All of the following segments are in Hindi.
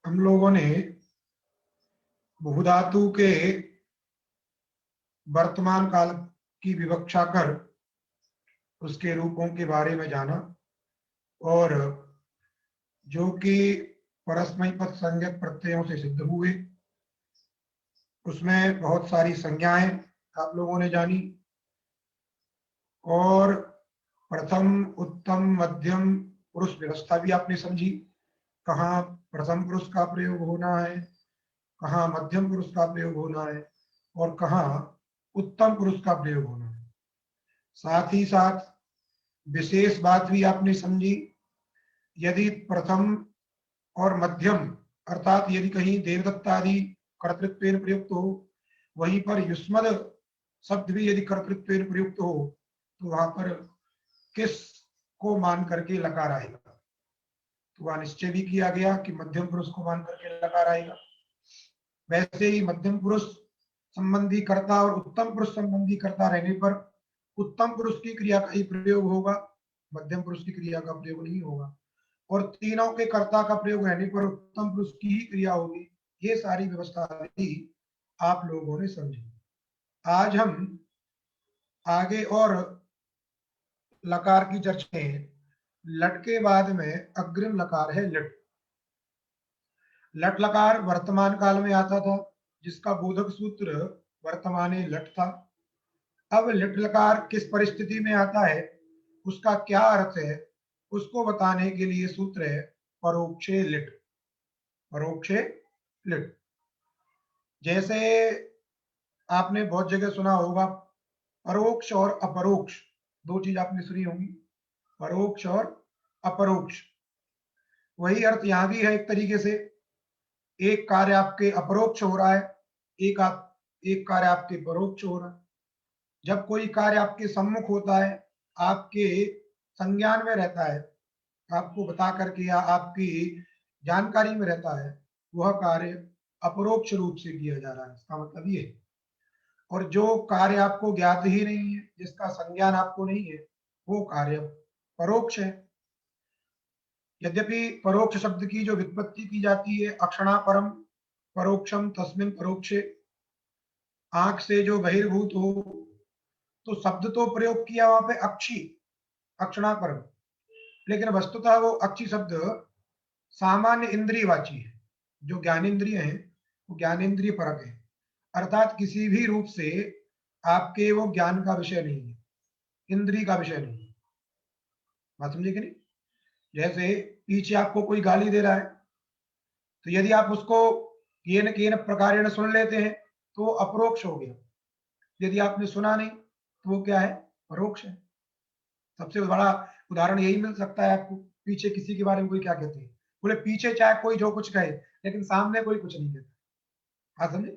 हम लोगों ने बहुधातु के वर्तमान काल की विवक्षा कर उसके रूपों के बारे में जाना, और जो कि परस्मैपद संज्ञक प्रत्ययों से सिद्ध हुए, उसमें बहुत सारी संज्ञाएं आप लोगों ने जानी, और प्रथम, उत्तम, मध्यम पुरुष व्यवस्था भी आपने समझी। कहाँ प्रथम पुरुष का प्रयोग होना है, कहाँ मध्यम पुरुष का प्रयोग होना है, और कहाँ उत्तम पुरुष का प्रयोग होना है। साथ ही साथ विशेष बात भी आपने समझी, यदि प्रथम और मध्यम अर्थात यदि कहीं देवदत्तादि कर्तृत्वेन प्रयुक्त हो, वहीं पर युष्मद शब्द भी यदि कर्तृत्वेन प्रयुक्त हो, तो वहां पर किस को मान करके लकार आएगा। तो वह निश्चय भी किया गया कि मध्यम पुरुष को मान करके लकार आएगा। वैसे ही मध्यम पुरुष संबंधी कर्ता और उत्तम पुरुष संबंधी कर्ता रहने पर उत्तम पुरुष की क्रिया का ही प्रयोग होगा, मध्यम पुरुष की क्रिया का प्रयोग नहीं होगा। और तीनों के कर्ता का प्रयोग रहने पर उत्तम पुरुष की ही क्रिया होगी। ये सारी व्यवस्था भी आप लोगों ने समझी। आज हम आगे और लकार की चर्चा में, लट के बाद में अग्रिम लकार है लट। लट लकार वर्तमान काल में आता था, जिसका बोधक सूत्र वर्तमाने लट था। अब लट लकार किस परिस्थिति में आता है, उसका क्या अर्थ है, उसको बताने के लिए सूत्र है परोक्षे लिट। परोक्षे लिट, जैसे आपने बहुत जगह सुना होगा, परोक्ष और अपरोक्ष दो चीज आपने सुनी होंगी, परोक्ष और अपरोक्ष। वही अर्थ यहां भी है एक तरीके से। एक कार्य आपके अपरोक्ष हो रहा है, एक कार्य आपके परोक्ष हो रहा है। जब कोई कार्य आपके सम्मुख होता है, आपके संज्ञान में रहता है, आपको बता करके या आपकी जानकारी में रहता है, वह कार्य अपरोक्ष रूप से किया जा रहा है। इसका मतलब ये है। और जो कार्य आपको ज्ञात ही नहीं है, जिसका संज्ञान आपको नहीं है, वो कार्य परोक्ष है। यद्यपि परोक्ष शब्द की जो व्युत्पत्ति की जाती है, अक्षणा परम परोक्षम तस्मिन परोक्षे, आंख से जो बहिर्भूत हो, तो शब्द तो प्रयोग किया वहां पे अक्षी, अक्षणा परम, लेकिन वस्तुतः वो अक्षी शब्द सामान्य इंद्रियवाची है। जो ज्ञानेन्द्रिय है वो ज्ञानेन्द्रिय परक है, अर्थात किसी भी रूप से आपके वो ज्ञान का विषय नहीं है, इंद्रिय का विषय नहीं है। बात समझे कि नहीं? जैसे पीछे आपको कोई गाली दे रहा है, तो यदि आप उसको केन केन प्रकारेण सुन लेते हैं तो वो अपरोक्ष हो गया। यदि आपने सुना नहीं तो वो क्या है, परोक्ष है। सबसे बड़ा उदाहरण यही मिल सकता है आपको। पीछे किसी के बारे में कोई क्या कहते हैं, बोले पीछे चाहे कोई जो कुछ कहे, लेकिन सामने कोई कुछ नहीं कहता। हाँ समझे?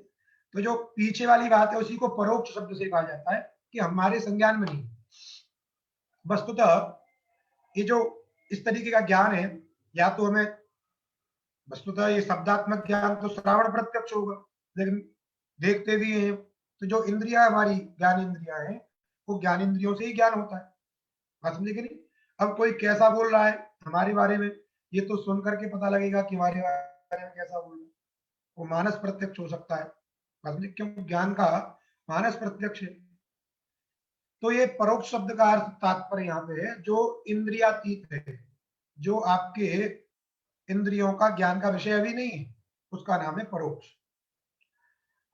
तो जो पीछे वाली बात है उसी को परोक्ष शब्द से कहा जाता है, कि हमारे संज्ञान में नहीं। वस्तुतः ये जो इस तरीके का ज्ञान है, या तो हमें वस्तुतः ये शब्दात्मक ज्ञान तो श्रावण प्रत्यक्ष होगा, लेकिन देखते भी हैं तो जो इंद्रिया हमारी ज्ञान इंद्रिया है, वो ज्ञान इंद्रियों से ही ज्ञान होता है। बात समझे कि नहीं? अब कोई कैसा बोल रहा है हमारे बारे में, ये तो सुन करके पता लगेगा कि हमारे बारे में कैसा बोल रहा है। वो मानस प्रत्यक्ष हो सकता है। बात समझे? क्यों? ज्ञान का मानस प्रत्यक्ष है। तो ये परोक्ष शब्द का अर्थ तात्पर्य यहाँ पे है जो इंद्रियातीत है, जो आपके इंद्रियों का ज्ञान का विषय अभी नहीं है, उसका नाम है परोक्ष।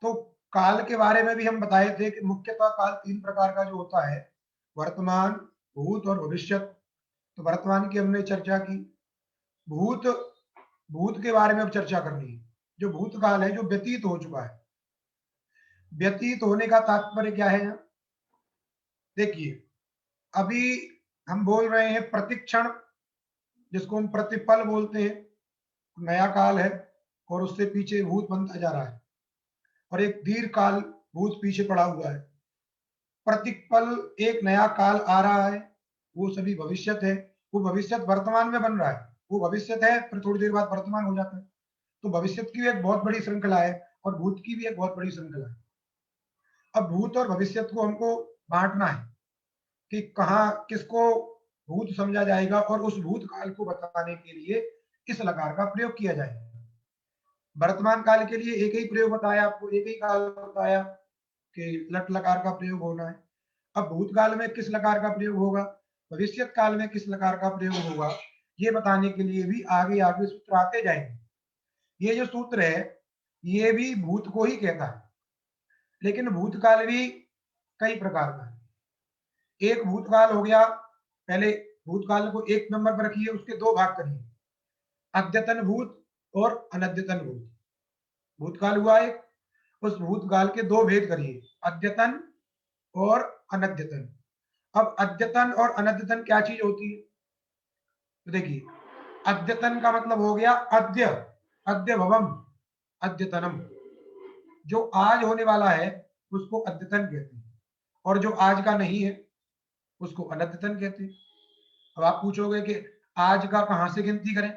तो काल के बारे में भी हम बताए थे कि मुख्यतः काल तीन प्रकार का जो होता है, वर्तमान, भूत और भविष्यत। तो वर्तमान की हमने चर्चा की। भूत, भूत के बारे में अब चर्चा करनी है। जो भूतकाल है, जो व्यतीत हो चुका है। व्यतीत होने का तात्पर्य क्या है? देखिए, अभी हम बोल रहे हैं प्रतिक्षण, जिसको हम प्रतिपल बोलते हैं, नया काल है और उससे पीछे भूत बनता जा रहा है, और एक दीर्घ काल भूत पीछे पड़ा हुआ है। प्रतिपल एक नया काल आ रहा है, वो सभी भविष्यत है। वो भविष्यत वर्तमान में बन रहा है, वो भविष्यत है फिर थोड़ी देर बाद वर्तमान हो जाता है। तो भविष्यत की भी एक बहुत बड़ी श्रृंखला है और भूत की भी एक बहुत बड़ी श्रृंखला है। अब भूत और भविष्यत को हमको बांटना है कि कहाँ किसको भूत समझा जाएगा, और उस भूत काल को बताने के लिए इस लकार का प्रयोग किया जाएगा। वर्तमान काल के लिए एक ही प्रयोग बताया आपको, एक ही काल बताया कि लट लकार का प्रयोग होना है। अब भूतकाल में किस लकार का प्रयोग होगा, भविष्य काल में किस लकार का प्रयोग होगा, ये बताने के लिए भी आगे आगे सूत्र आते जाएंगे। ये जो सूत्र है ये भी भूत को ही कहता है, लेकिन भूतकाल भी कई प्रकार का है। एक भूतकाल हो गया, पहले भूतकाल को एक नंबर पर रखिए, उसके दो भाग करिए, अद्यतन भूत और अनद्यतन भूत। भूतकाल हुआ एक, उस भूतकाल के दो भेद करिए, अद्यतन और अनद्यतन। अब अद्यतन और अनद्यतन क्या चीज होती है, तो देखिए, अद्यतन का मतलब हो गया अद्य, अद्य भवम, अद्यतनम, जो आज होने वाला है उसको अद्यतन कहते हैं, और जो आज का नहीं है उसको अनद्यतन कहते हैं। अब आप पूछोगे कि आज का कहां से गिनती करें,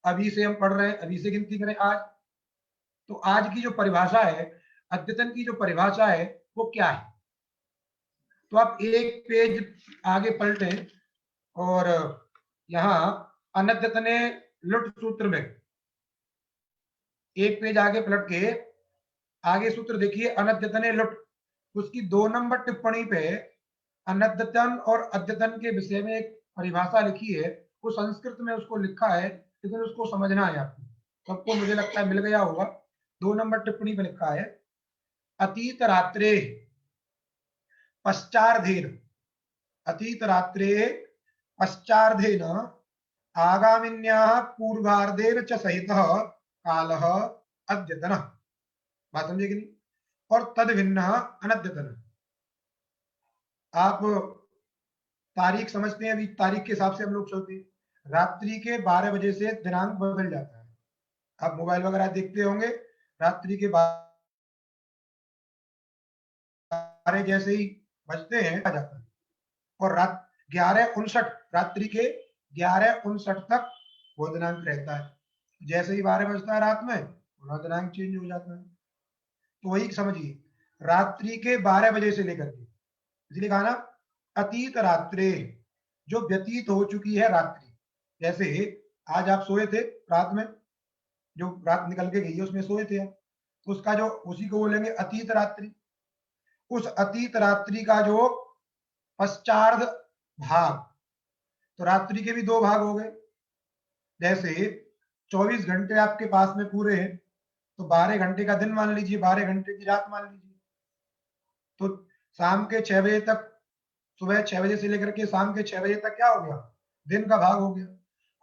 अभी से हम पढ़ रहे हैं, अभी से गिनती करें आज, तो आज की जो परिभाषा है, अद्यतन की जो परिभाषा है वो क्या है। तो आप एक पेज आगे पलटे और यहां अनद्यतने लुट सूत्र में एक पेज आगे पलट के आगे सूत्र देखिए, अनद्यतने लुट, उसकी 2 नंबर टिप्पणी पे अनद्यतन और अद्यतन के विषय में एक परिभाषा लिखी है, वो संस्कृत में उसको लिखा है, लेकिन उसको समझना है आपको, सबको मुझे लगता है मिल गया होगा। 2 नंबर टिप्पणी पे लिखा है, अतीत रात्रे पश्चार्धेन, अतीत रात्रे पश्चार्धेन आगामिन्याः पूर्वार्धेन च सहितः कालः अद्यतनः। बात समझे कि नहीं, और तद भिन्नः अनद्यतनः। आप तारीख समझते हैं, अभी तारीख के हिसाब से हम लोग चलते हैं, रात्रि के 12 बजे से दिनांक बदल जाता है। आप मोबाइल वगैरह देखते होंगे, रात्रि के 12 जैसे ही बजते हैं आ जाता है, और रात 11:59, रात्रि के 11:59 तक वो दिनांक रहता है। जैसे ही 12 बजता है रात में, पूरा दिनांक चेंज हो जाता है। तो वही समझिए, रात्रि के 12 बजे से लेकर के, इसलिए कहा ना अतीत रात्रे, जो व्यतीत हो चुकी है रात्रि। जैसे आज आप सोए थे रात में, जो रात निकल के गई है उसमें सोए थे, तो उसका जो, उसी को बोलेंगे अतीत रात्रि। उस अतीत रात्रि का जो पश्चार्ध भाग, तो रात्रि के भी दो भाग हो गए। जैसे 24 घंटे आपके पास में पूरे हैं, तो 12 घंटे का दिन मान लीजिए, 12 घंटे की रात मान लीजिए। तो शाम के 6 बजे तक, सुबह 6 बजे से लेकर के शाम के 6 बजे तक क्या हो गया, दिन का भाग हो गया।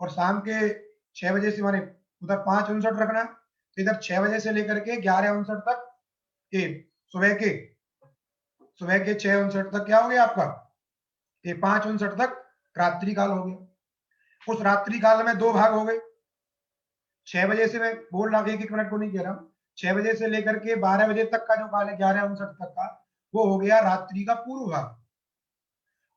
और शाम के 6 बजे से माने उधर 5:59 रखना, तो इधर 6 बजे से लेकर के 11:59 तक, ये सुबह के 6:59 तक क्या हो गया आपका, ये 5:59 तक रात्रि काल हो गया। उस रात्रि काल में दो भाग हो गए। 6 बजे से, मैं बोल रहा हूँ 1-1 मिनट को नहीं कह रहा हूँ, 6 बजे से लेकर के 12 बजे तक का जो काल है 11:59 तक का, वो हो गया रात्रि का पूर्व भाग।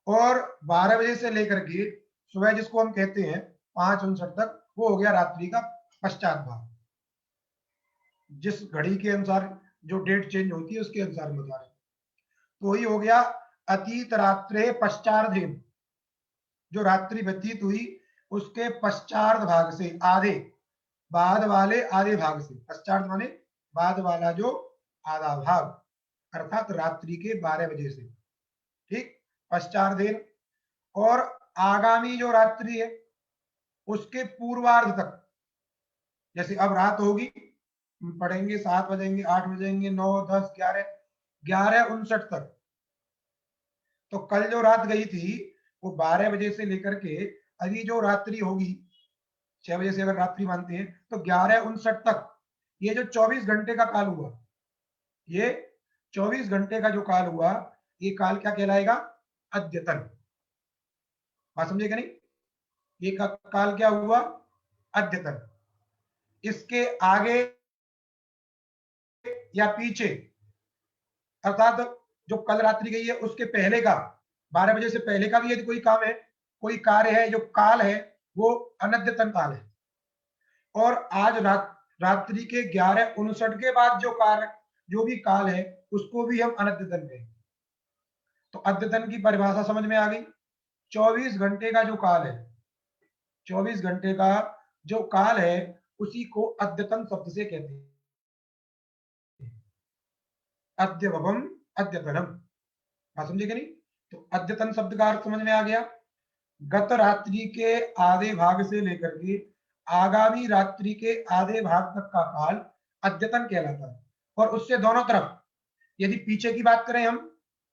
और 12 बजे से लेकर के सुबह जिसको हम कहते हैं 5:59 तक, वो हो गया रात्रि का पश्चात भाग। जिस घड़ी के अनुसार जो डेट चेंज होती है उसके अनुसार बता रहे, तो वही हो गया अतीत रात्रे पश्चार्धेन, जो रात्रि व्यतीत हुई उसके पश्चार्ध भाग से, आधे बाद वाले आधे भाग से, पश्चार्ध माने बाद वाला जो आधा भाग, अर्थात रात्रि के 12 बजे से, ठीक, पश्चार्धेन। और आगामी जो रात्रि है उसके पूर्वार्ध तक, जैसे अब रात होगी, पढ़ेंगे 7 बजेंगे, 8 बजेंगे, 9, 10, 11, 11:59 तक। तो कल जो रात गई थी वो 12 बजे से लेकर के अभी जो रात्रि होगी, 6 बजे से अगर रात्रि मानते हैं, तो 11:59 तक, ये जो 24 घंटे का काल हुआ, ये 24 घंटे का जो काल हुआ, ये काल क्या कहलाएगा, अद्यतन। बात समझे क्या नहीं, ये काल क्या हुआ, अद्यतन। इसके आगे या पीछे, अर्थात जो कल रात्रि गई है उसके पहले का, 12 बजे से पहले का भी यदि कोई काम है, कोई कार्य है, जो काल है वो अनद्यतन काल है। और आज रात्रि के 11:59 के बाद जो कार्य, जो भी काल है, उसको भी हम अनद्यतन कहेंगे। तो अद्यतन की परिभाषा समझ में आ गई। 24 घंटे का जो काल है, 24 घंटे का जो काल है, उसी को अद्यतन शब्द से कहते हैं। अद्यवम अद्यतनम, बात समझे कि नहीं? तो अद्यतन शब्द का अर्थ समझ में आ गया। गत रात्रि के आधे भाग से लेकर के आगामी रात्रि के आधे भाग तक का काल अद्यतन कहलाता है। और उससे दोनों तरफ यदि पीछे की बात करें हम,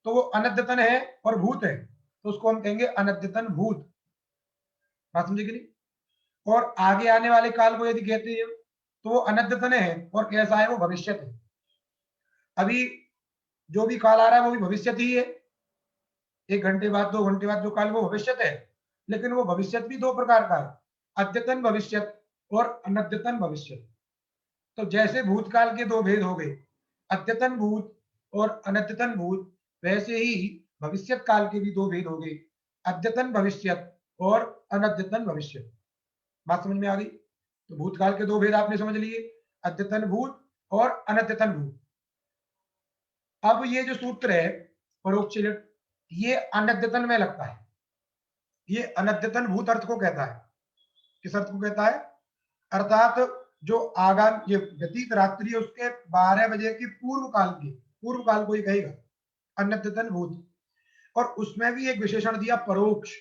तो वो अनद्यतन है और भूत है, तो उसको हम कहेंगे अनद्यतन भूत, बात समझे कि नहीं? और आगे आने वाले काल को यदि कहते हैं तो वो अनद्यतन है और कैसा है, वो भविष्य है। अभी जो भी काल आ रहा है वो भी भविष्य ही है, 1 घंटे बाद 2 घंटे बाद जो काल वो भविष्य है। लेकिन वो भविष्य भी दो प्रकार का है, अद्यतन भविष्य और अनद्यतन भविष्य। तो जैसे भूतकाल के दो भेद हो गए, अद्यतन भूत और अनद्यतन भूत, वैसे ही भविष्य काल के भी दो भेद हो गए, अद्यतन भविष्य और अनद्यतन भविष्य। बात समझ में आ गई? तो भूतकाल के दो भेद आपने समझ लिए, अद्यतन भूत और अनद्यतन भूत। अब ये जो सूत्र है परोक्ष लिट, ये अनद्यतन में लगता है। ये अनद्यतन भूत अर्थ को कहता है। किस अर्थ को कहता है? अर्थात जो आगाम ये व्यतीत रात्रि है उसके 12 बजे की पूर्व काल को ही कहेगा अनद्यतन भूत। और उसमें भी एक विशेषण दिया परोक्ष।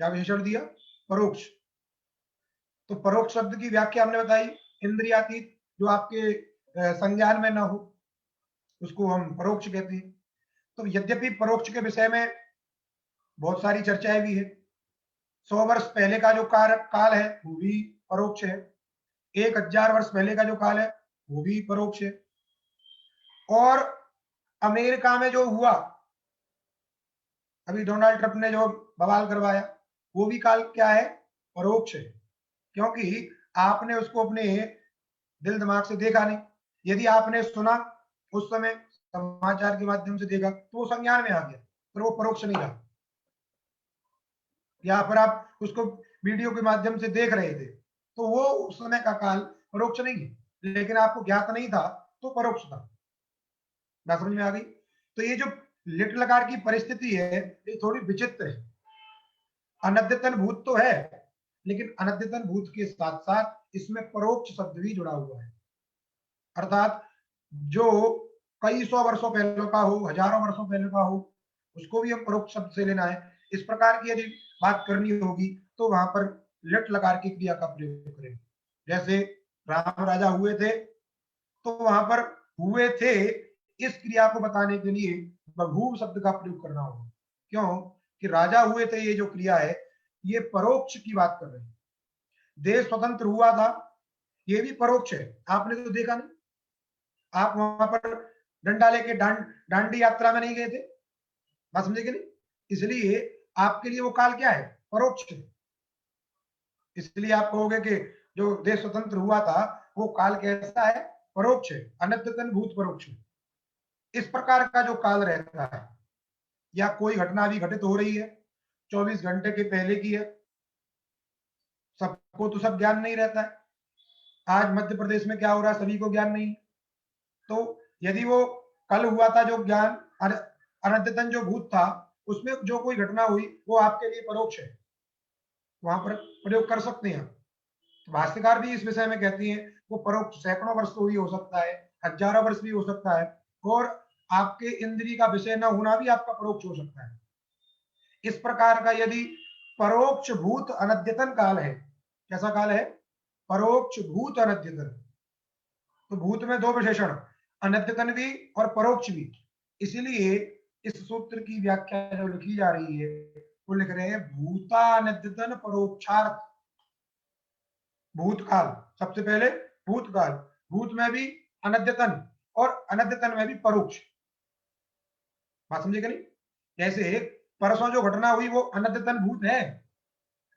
क्या विशेषण दिया? परोक्ष। तो परोक्ष शब्द की व्याख्या हमने बताई, इंद्रियातीत, जो आपके संज्ञान में ना हो उसको हम परोक्ष कहते हैं। तो यद्यपि परोक्ष के विषय में बहुत सारी चर्चाएं भी है। 100 वर्ष पहले का जो काल है वो भी परोक्ष है, 1000 वर्ष पहले का जो काल है वो भी परोक्ष है, और अमेरिका में जो हुआ अभी डोनाल्ड ट्रंप ने जो बवाल करवाया वो भी काल क्या है? परोक्ष है। क्योंकि आपने उसको अपने दिल दिमाग से देखा नहीं, यदि आपने सुना उस समय समाचार के माध्यम से देखा तो वो संज्ञान में आ गया, पर वो परोक्ष नहीं रहा। या फिर आप उसको वीडियो के माध्यम से देख रहे थे तो वो उस समय का काल परोक्ष नहीं है, लेकिन आपको ज्ञात नहीं था तो परोक्ष था। बात समझ में आ गई? तो ये जो लिट लकार की परिस्थिति है ये थोड़ी विचित्र है। अनद्यतन भूत तो है, लेकिन अनद्यतन भूत के साथ साथ इसमें परोक्ष शब्द भी जुड़ा हुआ है। अर्थात जो कई सौ वर्षों पहले का हो, हजारों वर्षों पहले का हो, उसको भी हम परोक्ष शब्द से लेना है। इस प्रकार की यदि बात करनी होगी तो वहां पर लट लकार की क्रिया का प्रयोग करें। जैसे राम राजा हुए थे तो वहां पर हुए थे इस क्रिया को बताने के लिए बभूव शब्द का प्रयोग करना होगा। क्यों? कि राजा हुए थे, ये जो क्रिया है ये परोक्ष की बात कर रहे हैं। देश स्वतंत्र हुआ था, ये भी परोक्ष है, आपने तो देखा नहीं, आप वहां पर डंडा लेके दांडी यात्रा में नहीं गए थे, बात समझे कि नहीं? इसलिए आपके लिए वो काल क्या है? परोक्ष है। इसलिए आप कहोगे कि जो देश स्वतंत्र हुआ था वो काल कैसा है? परोक्ष है, अनद्यतन भूत परोक्ष। इस प्रकार का जो काल रहता है, या कोई घटना अभी घटित हो रही है 24 घंटे के पहले की है, सबको तो सब ज्ञान नहीं रहता है। आज मध्य प्रदेश में क्या हो रहा है सभी को ज्ञान नहीं है। तो यदि वो कल हुआ था जो ज्ञान, अनद्यतन जो भूत था, उसमें जो कोई घटना हुई वो आपके लिए परोक्ष है, वहां पर प्रयोग कर सकते हैं। तो भाष्यकार भी इस विषय में कहती हैं वो परोक्ष सैकड़ों वर्ष को भी हो सकता है, हजारों वर्ष भी हो सकता है, और आपके इंद्रिय का विषय न होना भी आपका परोक्ष हो सकता है। इस प्रकार का यदि परोक्ष भूत अनद्यतन काल है, कैसा काल है? परोक्ष भूत अनद्यतन। तो भूत में दो विशेषण, अनद्यतन भी और परोक्ष भी। इसीलिए इस सूत्र की व्याख्या जो लिखी जा रही है वो लिख रहे हैं भूतानद्यतन परोक्षार्थ। भूतकाल, सबसे पहले भूतकाल, भूत में भी अनद्यतन और अनद्यतन में भी परोक्ष। बात समझेगा नहीं? जैसे परसों जो घटना हुई वो अनद्यतन भूत है,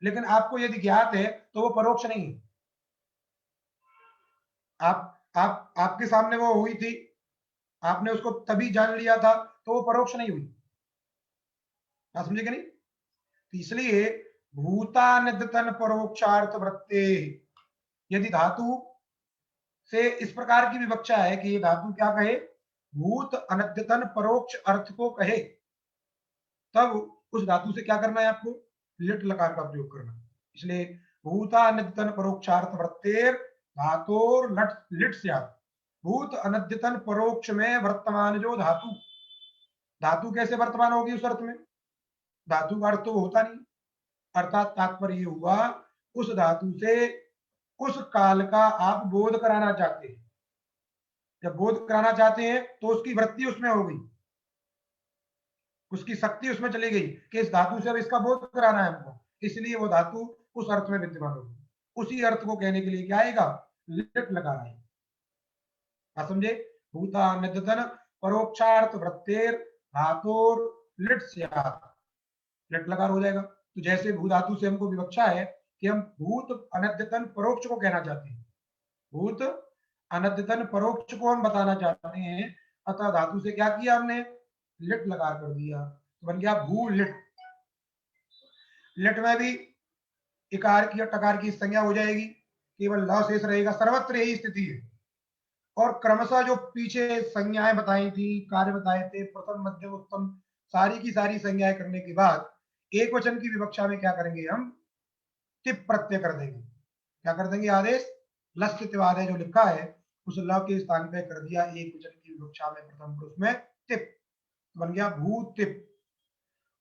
लेकिन आपको यदि ज्ञात है तो वो परोक्ष नहीं है। आप आपके सामने वो हुई थी, आपने उसको तभी जान लिया था, तो वो परोक्ष नहीं हुई। बात समझेगा नहीं? तो इसलिए भूतानद्यतन परोक्षार्थ वृत्ते, यदि धातु से इस प्रकार की विवक्षा है कि ये धातु क्या कहे? भूत अनद्यतन परोक्ष अर्थ को कहे, तब उस धातु से क्या करना है आपको? लिट लकार का प्रयोग करना। इसलिए भूता अनद्यतन परोक्षार्थ वृत्तेर धातोर लट लिट स्यात्। भूत अनद्यतन परोक्ष में वर्तमान जो धातु, धातु कैसे वर्तमान होगी उस अर्थ में? धातु का अर्थ तो होता नहीं, अर्थात तात्पर्य हुआ उस धातु से उस काल का आप बोध कराना चाहते हैं। जब बोध कराना चाहते हैं तो उसकी वृत्ति उसमें हो गई, उसकी शक्ति उसमें चली गई कि इस धातु से अब इसका बोध कराना है हमको, इसलिए वो धातु उस अर्थ में विद्यमान होगी। उसी अर्थ को कहने के लिए क्या आएगा? लिट लगाना है। क्या समझे? भूता निधन परोक्षार्थ वृत्तेर धातोर लिट स्यात्, लिट लकार हो जाएगा। तो जैसे भू धातु से हमको विवक्षा है कि हम भूत अनद्यतन परोक्ष को कहना चाहते हैं, भूत अनद्यतन परोक्ष को हम बताना चाहते हैं, अतः धातु से क्या किया हमने? लिट लकार कर दिया, तो बन गया भू लिट। लिट में भी इकार की और टकार की संज्ञा हो जाएगी, केवल ल शेष रहेगा, सर्वत्र यही स्थिति है। और क्रमशः जो पीछे संज्ञाएं बताई थी, कार्य बताए थे, प्रथम मध्यम उत्तम, सारी की सारी संज्ञाएं करने के बाद एक वचन की विवक्षा में क्या करेंगे? हम टिप प्रत्यय कर देंगे। क्या कर देंगे? आदेश लस्यतिवाद है जो लिखा है उस ल के स्थान पे कर दिया एक वचन की विवक्षा में प्रथम पुरुष में टिप, बन गया भूतिप।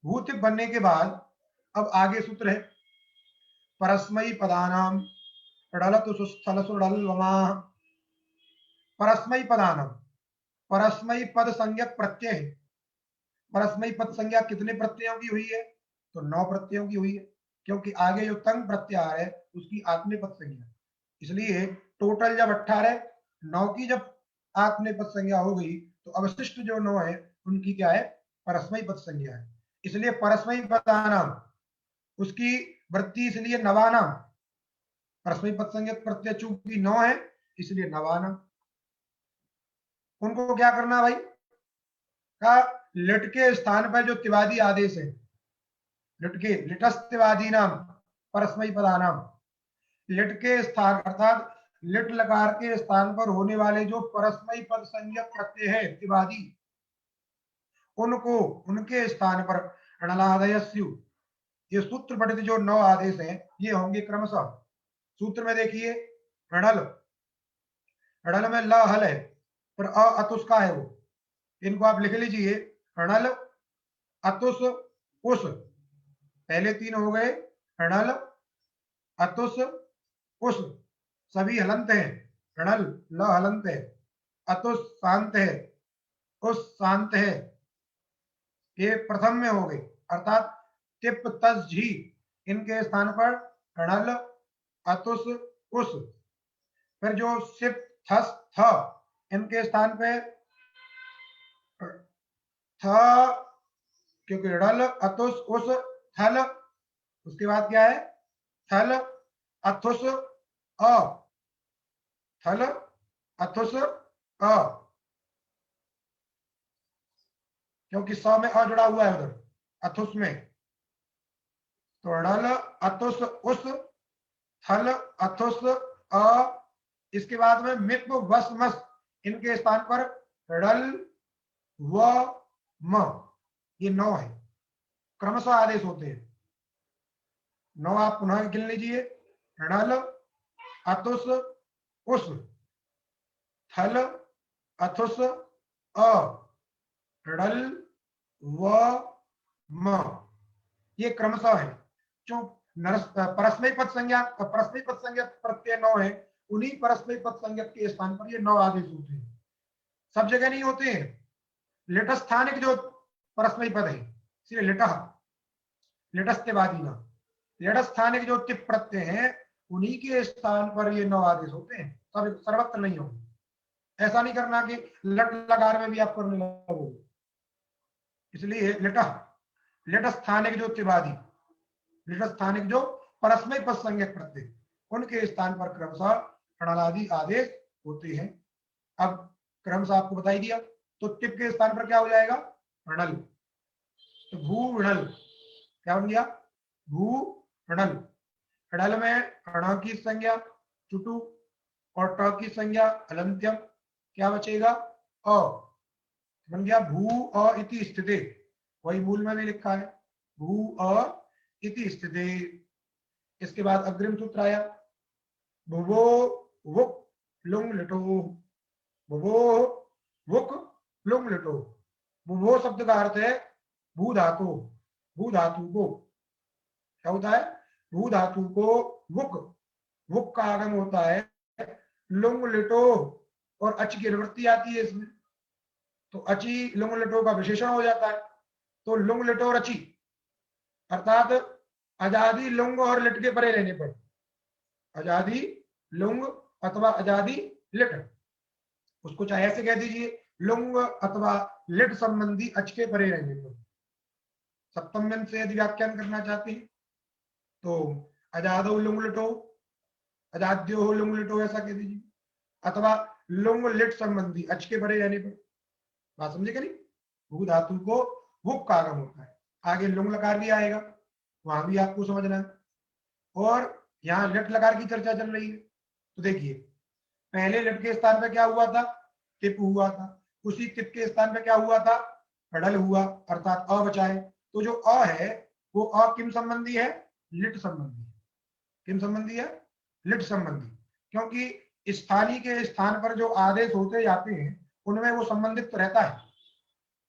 भूतिप बनने के बाद अब आगे सूत्र है परस्मयी पदानाम ड़लतु सुस्थल सुड़ल वमाः। परस्मयी पदानाम, परस्मयी पद संज्ञक प्रत्यय है। परस्मयी पद संज्ञा कितने प्रत्ययों की हुई है? तो 9 प्रत्ययों की हुई है, क्योंकि आगे जो तंग प्रत्याहार है उसकी आत्मनेपद संज्ञा, इसलिए टोटल जब 18, 9 की जब आत्मनेपद संज्ञा हो गई तो अवशिष्ट जो 9 है उनकी क्या है? परस्मयी पद संज्ञा है। इसलिए परस्मयी पदानाम, उसकी वृत्ति इसलिए नवानाम। परस्मयी पद संज्ञक प्रत्यय चूंकि 9 है इसलिए नवानाम। उनको क्या करना भाई? का लिट के स्थान पर जो तिवादी आदेश है, लिट के लिटस्तिवादी नाम परस्मयी पदानाम, लिट के स्थान अर्थात लिट लकार के स्थान पर होने वाले जो परस्मयी पद संज्ञक प्रत्यय है तिवादी, उनको उनके स्थान पर णलादयस्यु, ये सूत्र पठित जो 9 आदेश हैं ये होंगे क्रमशः। सूत्र में देखिए णल, णल में ल हल है पर अ अतुस का है, वो इनको आप लिख लीजिए णल अतुस उस, पहले 3 हो गए णल अतुस उस, सभी हलंत है, णल ल हलंत है, अतुस शांत है, उस शांत है, ये प्रथम में हो गए, अर्थात टिप तस झी, इनके स्थान पर णल अतुस उस। फिर जो सिप थस थ, इनके स्थान पे थ, क्योंकि ड़ल अतुस उस थल, उसके बाद क्या है? थल अथुस अ, थल अथुस अ, क्योंकि स में अ जुड़ा हुआ है उधर अथुस में, तो ड़ल अतुस उस थल अथुस अ, इसके बाद में मिप वस मस, इनके स्थान पर ड़ल व म, ये 9 है, क्रमशः आदेश होते हैं 9। आप पुनः गिन लीजिए ड़ल अतुस उस, थल अथुस अ, ड़ल व म, ये क्रमशः है। जो परस्मयी पद संज्ञा, परस्मयी पद संज्ञा प्रत्यय 9 है, उन्हीं परस्मयी पद संज्ञा के स्थान पर ये 9 आदेश होते हैं, सब जगह नहीं होते हैं। लिटस्थानिक जो परस्मयी पद है, इसलिए लिटः लिटस्त्यवादी ना, लिटस्थानिक जो टिप प्रत्यय है उन्हीं के स्थान पर ये 9 आदेश होते हैं, सब सर्वत्र नहीं होंगे। ऐसा नहीं करना कि लट लकार में भी आप करने लगोगे, इसलिए लिटः लिटस्थानिक जो त्रिवादी, लिटस्थानिक जो परस्मय पद संज्ञक प्रत्यय, उनके स्थान पर क्रमशः णलादि आदेश होते हैं। अब क्रमशः आपको बताई दिया, तो टिप के स्थान पर क्या हो जाएगा? णल, तो भू णल क्या बन गया? भू णल। णल में ण की संज्ञा चुटु और ट की संज्ञा अलंत्यम, क्या बचेगा? अ, बन गया भू अ इति स्थिते, वही मूल में भी लिखा है भू अ इति स्थिते। इसके बाद अग्रिम सूत्र आया भुवो वुक लुंग लिटो। भुवो वुक लुंग लिटो। भुवो शब्द का अर्थ है भू धातु। भू धातु को क्या होता है? भू धातु को वुक। वुक का आगम होता है लुंग लिटो और अच की निवृत्ति आती है इसमें, तो अची लुंग लिटो का विशेषण हो जाता है। तो लुंग लिटो और अची अर्थात अजादि लुंग और लिट के परे रहने पर, अजादि लुंग अथवा अजादि लिट, उसको चाहे ऐसे कह दीजिए लुंग अथवा लिट संबंधी अच के परे रहने पर। सप्तम व्यंज से यदि व्याख्यान करना चाहते हैं तो अजादो लुंग लिटो, अजाद्यो लुंग लिटो ऐसा कह दीजिए, अथवा लुंग लिट संबंधी अच के परे रहने पर। बात समझे क्या नहीं? भू धातु को वुक का आगम होता है, आगे लुंग लकार भी आएगा, वहां भी आपको समझना है। और यहाँ लिट लकार की चर्चा चल रही है, तो देखिए पहले लिट के स्थान पर क्या हुआ था? टिप हुआ था। उसी टिप के स्थान पर क्या हुआ था? कडल हुआ, अर्थात अ बचा है। तो जो अ है वो अ किम संबंधी है? लिट संबंधी। किम संबंधी है? लिट संबंधी। क्योंकि स्थानीय के स्थान पर जो आदेश होते जाते हैं उनमें वो संबंधित तो रहता है,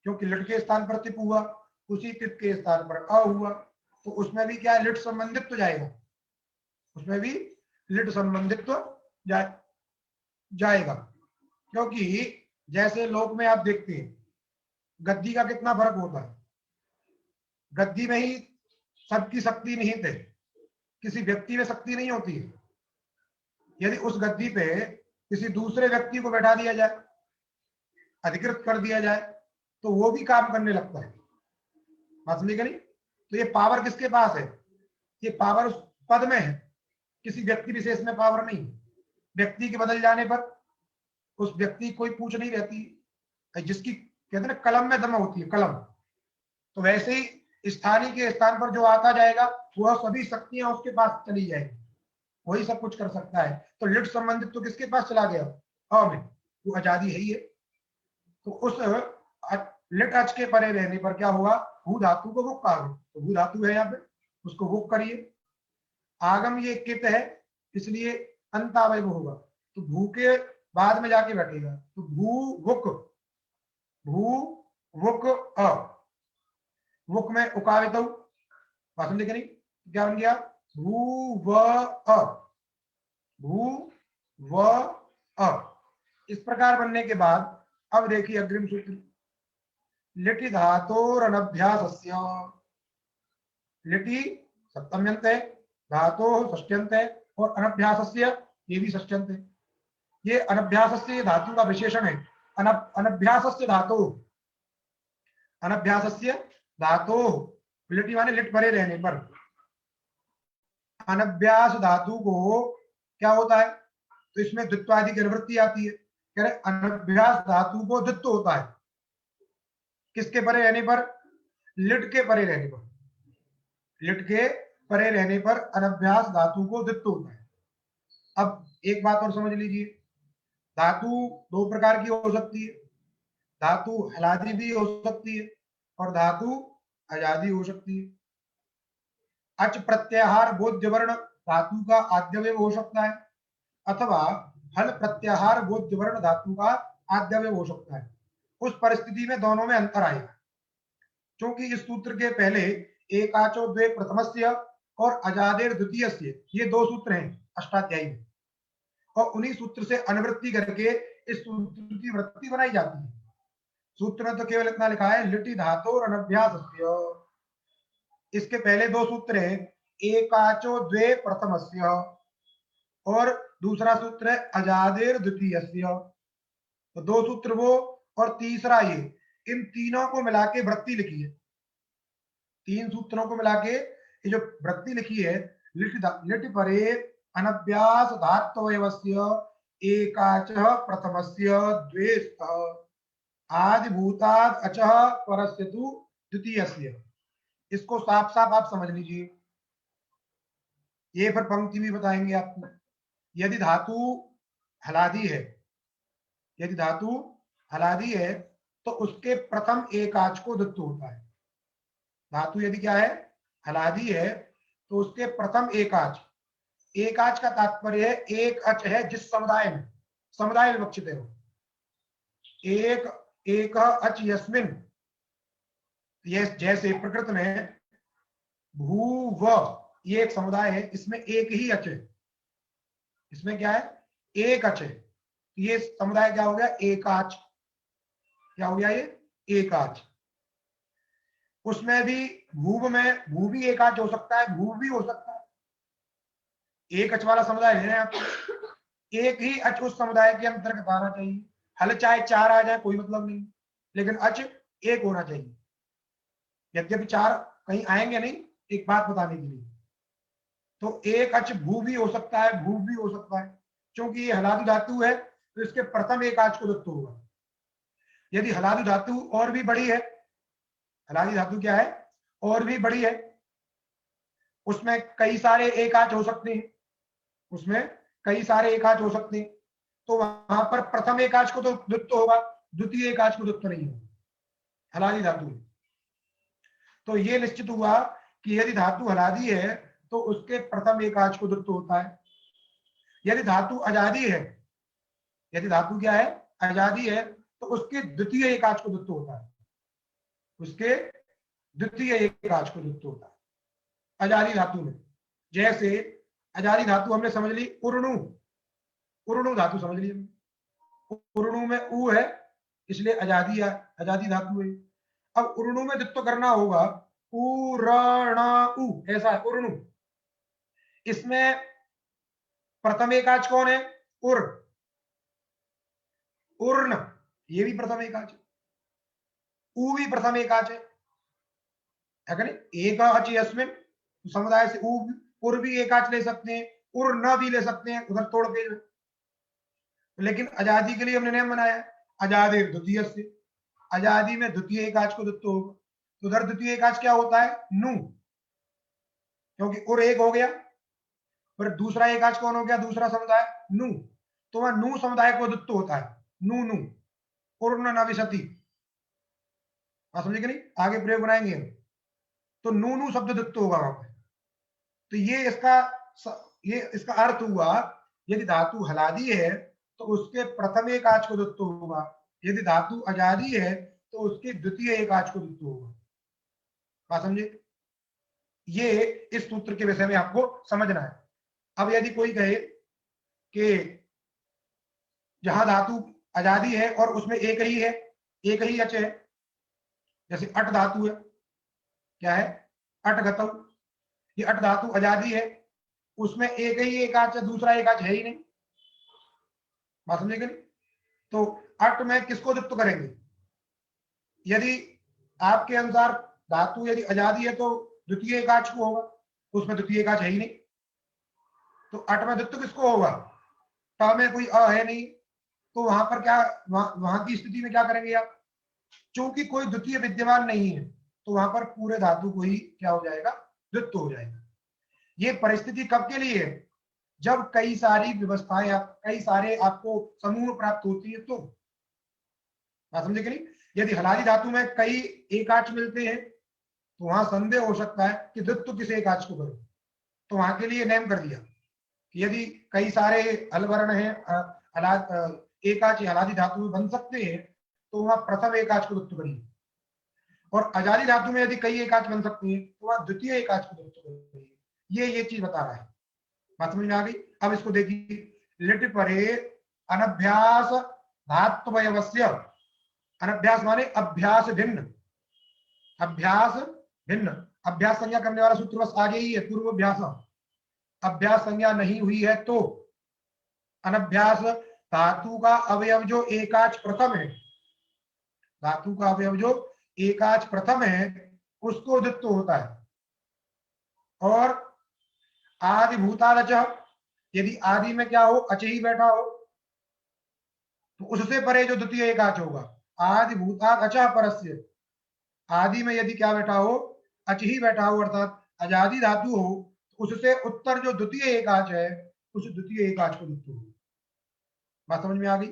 क्योंकि लिट के स्थान पर तिप हुआ, उसी तिप के स्थान पर अ हुआ, तो उसमें भी क्या लिट संबंधित तो जाएगा, उसमें भी लिट संबंधित तो जाएगा। क्योंकि जैसे लोक में आप देखते हैं गद्दी का कितना फर्क होता है। गद्दी में ही सबकी शक्ति निहित है, किसी व्यक्ति में शक्ति नहीं होती है। यदि उस गद्दी पे किसी दूसरे व्यक्ति को बैठा दिया जाए, अधिकृत कर दिया जाए, तो वो भी काम करने लगता है। बात समझिएगा नहीं? तो ये पावर किसके पास है? ये पावर उस पद में है, किसी व्यक्ति विशेष में पावर नहीं। व्यक्ति के बदल जाने पर उस व्यक्ति कोई पूछ नहीं रहती, जिसकी कहते हैं ना कलम में दम होती है, कलम। तो वैसे ही स्थानीय के स्थान पर जो आता जाएगा वह सभी शक्तियां उसके पास चली जाएगी, वही सब कुछ कर सकता है। तो लिट संबंधित तो किसके पास चला गया? अ में, वो आजादी है ही है। तो उस लिट अच के परे रहने पर क्या हुआ? भू धातु को वुक कहा। तो भू धातु है यहाँ पे, उसको वुक करिए। आगम ये कित है, इसलिए अंतावय होगा, तो भू के बाद में जाके बैठेगा। तो भू वुक, भू वुक अ, वुक में उकावित भाषण देखे नहीं, क्या बन गया? भू व अ, भू व अ। इस प्रकार बनने के बाद अब देखिए अग्रिम सूत्र, लिटि धातोरनभ्यासस्य। लिटि सप्तम्यंत है, धातो षष्ट्यंत है, और अनभ्यासस्य ये भी षष्ट्यंत है। ये अनभ्यासस्य धातु का विशेषण है। अनभ्यासस्य धातु, अनभ्यासस्य धातु, लिटि माने लिट परे रहने पर। अनभ्यास धातु को क्या होता है? तो इसमें द्वित्वादि की अनुवृत्ति आती है। कह रहे अनभ्यास धातु को द्वित्व होता है, किसके परे रहने पर? लिट के परे रहने पर। लिट के परे रहने पर अनभ्यास धातु को द्वित्व होता है। अब एक बात और समझ लीजिए, धातु दो प्रकार की हो सकती है, धातु हलादी भी हो सकती है और धातु अजादी हो सकती है। अच प्रत्याहार बोध्य वर्ण धातु का आद्यवय हो सकता है, अथवा हल प्रत्याहार बोध्य वर्ण धातु का आद्यवय हो सकता है। उस परिस्थिति में दोनों में अंतर आएगा, क्योंकि इस सूत्र के पहले एकाचो द्वे प्रथमस्य और अजादेर द्वितीयस्य, ये दो सूत्र हैं अष्टाध्यायी में, और उन्हीं सूत्र से अनुवृत्ति करके इस सूत्र की वृत्ति बनाई जाती है। सूत्र में तो केवल इतना लिखा है लिटि धातु अनभ्यासस्य। इसके पहले दो सूत्र है एकाचो द्वे प्रथमस्य और दूसरा सूत्र है अजादेर द्वितीयस्य। तो दो सूत्र वो और तीसरा ये, इन तीनों को मिला के वृत्ति लिखी है। तीन सूत्रों को मिला के ये जो वृत्ति लिखी है, लिट परे अनभ्यास धात्वयवस्य एकाचः प्रथमस्य द्वेस्तः आदिभूताद् अचः परस्य तु द्वितीयस्य। इसको साफ साफ आप समझ लीजिए, ये फिर पंक्ति भी बताएंगे आपको। यदि धातु हलादी है, यदि धातु हलादी है तो उसके प्रथम एकाच को द्वित्व होता है। धातु यदि क्या है? हलादी है तो उसके प्रथम एकाच, एकाच का तात्पर्य है एक अच है जिस समुदाय में, समुदाय विवक्षित है वो, एक एक अच यस्मिन, ये जैसे प्रकृत में भू व, ये एक समुदाय है, इसमें एक ही अच है, इसमें क्या है, एक अच है, ये समुदाय क्या हो गया, एकाच, क्या हो गया ये एकाच। उसमें भी भूव में, भू भी एकाच हो सकता है, भू भी हो सकता है, एक अच वाला समुदाय ले रहे हैं आप, एक ही अच उस समुदाय के अंतर्गत आना चाहिए, हल चाहे चार आ जाए कोई मतलब नहीं, लेकिन अच एक होना चाहिए। यद्यपि चार कहीं आएंगे नहीं, एक बात बताने के लिए, तो एक अच भू भी हो सकता है, भू भी हो सकता है, क्योंकि ये हलादि धातु है तो इसके प्रथम एक आच को दत्त होगा। यदि हलादि धातु और भी बड़ी है, हलादि धातु क्या है, और भी बड़ी है, उसमें कई सारे एकाच हो सकते हैं, उसमें कई सारे एकाच हो सकते हैं, तो वहां पर प्रथम एकाच को तो द्वित्व होगा, द्वितीय एकाच को द्वित्व नहीं होगा हलादि धातु में। तो ये निश्चित हुआ कि यदि धातु हलादि है तो उसके प्रथम एकाच को द्वित्व होता है। यदि धातु अजादी है, यदि धातु क्या है, अजादी है, तो उसके द्वितीय एकाच को द्वित्व होता है, उसके द्वितीय एकाच को द्वित्व होता है अजादी धातु में। जैसे अजादी धातु हमने समझ ली उर्णु, उर्णु धातु समझ ली, उर्णु में उ है इसलिए अजादी है, अजादी धातु है। अब उर्णु में द्वित्व करना होगा, उरणु, ऐसा है उर्णु, इसमें प्रथम एकाच कौन है, उर, उर्ण, ये भी प्रथम एकाच है, उ भी प्रथम एकाच है, एक अच यस्मिन, समुदाय से उर भी एकाच ले सकते हैं, उर न भी ले सकते हैं उधर तोड़ के, लेकिन आजादी के लिए हमने नियम बनाया, आजादी द्वितीय से, आजादी में द्वितीय एकाच को द्वित्व होगा, तो उधर द्वितीय एकाच क्या होता है, नु, क्योंकि उर एक हो गया, फिर दूसरा एकाच कौन हो गया, दूसरा समुदाय नु, तो वह नु समुदाय को द्वित्व होता है, नु नु, उर्ण नविशति, समझे कि नहीं, आगे प्रयोग बनाएंगे हम, तो नु नु शब्द द्वित्व होगा वहां पे। तो ये इसका अर्थ हुआ, यदि धातु हलादी है तो उसके प्रथम एकाच को द्वित्व होगा, यदि धातु अजादी है तो उसके द्वितीय एकाच को द्वित्व होगा। बात समझे, ये इस सूत्र के विषय में आपको समझना है। अब यदि कोई कहे कि जहां धातु अजादी है और उसमें एक ही है, एक ही अच है, जैसे अट धातु है, क्या है, अट गतम, ये अट धातु अजादी है, उसमें एक ही एकाच है, दूसरा एकाच है ही नहीं, बात समझे कि नहीं, तो अट में किसको द्वित्व करेंगे, यदि आपके अनुसार धातु यदि अजादी है तो द्वितीय एकाच को होगा, उसमें द्वितीय एकाच है ही नहीं, तो अट में द्वित्व किसको होगा, ट में कोई अ है नहीं, तो वहां पर क्या, वहां की स्थिति में क्या करेंगे आप, चूंकि कोई द्वितीय विद्यमान नहीं है तो वहां पर पूरे धातु को ही क्या हो जाएगा, द्वित्व हो जाएगा। ये परिस्थिति कब के लिए है, जब कई सारी व्यवस्थाएं, कई सारे आपको समूह प्राप्त होती है, तो बात समझे कि नहीं, यदि हलादी धातु में कई एकाच मिलते हैं तो वहां संदेह हो सकता है कि द्वित्व किस एकाच को करो, तो वहां के लिए नियम कर दिया कि यदि कई सारे अलवर्ण है, एकाच हलादी धातु में बन सकते हैं तो वहां प्रथम एकाच को द्वित्व करिए, और अजादी धातु में यदि कई एकाच बन सकती है तो वहां द्वितीय एकाच को द्वित्व करिए। ये चीज बता रहा है, बात समझ में आ गई। अब इसको देखिए, लिट परे अनभ्यास धात्वयवस्य, अनभ्यास माने अभ्यास भिन्न, अभ्यास भिन्न, अभ्यास संज्ञा करने वाला सूत्र बस आगे ही है, पूर्वाभ्यास, अभ्यास संज्ञा नहीं हुई है तो अनभ्यास धातु का अवयव जो एकाच प्रथम है, धातु का अवयव जो एकाच प्रथम है उसको द्वित्व होता है, और आदि भूतादच, यदि आदि में क्या हो, अच ही बैठा हो तो उससे परे जो द्वितीय एकाच होगा, आदि भूताद अच परस्य, आदि में यदि क्या बैठा हो, अच ही बैठा हो, अर्थात अजादी धातु हो, तो उससे उत्तर जो द्वितीय एकाच है उस द्वितीय एकाच को द्वित्व हो। बात समझ में आ गई।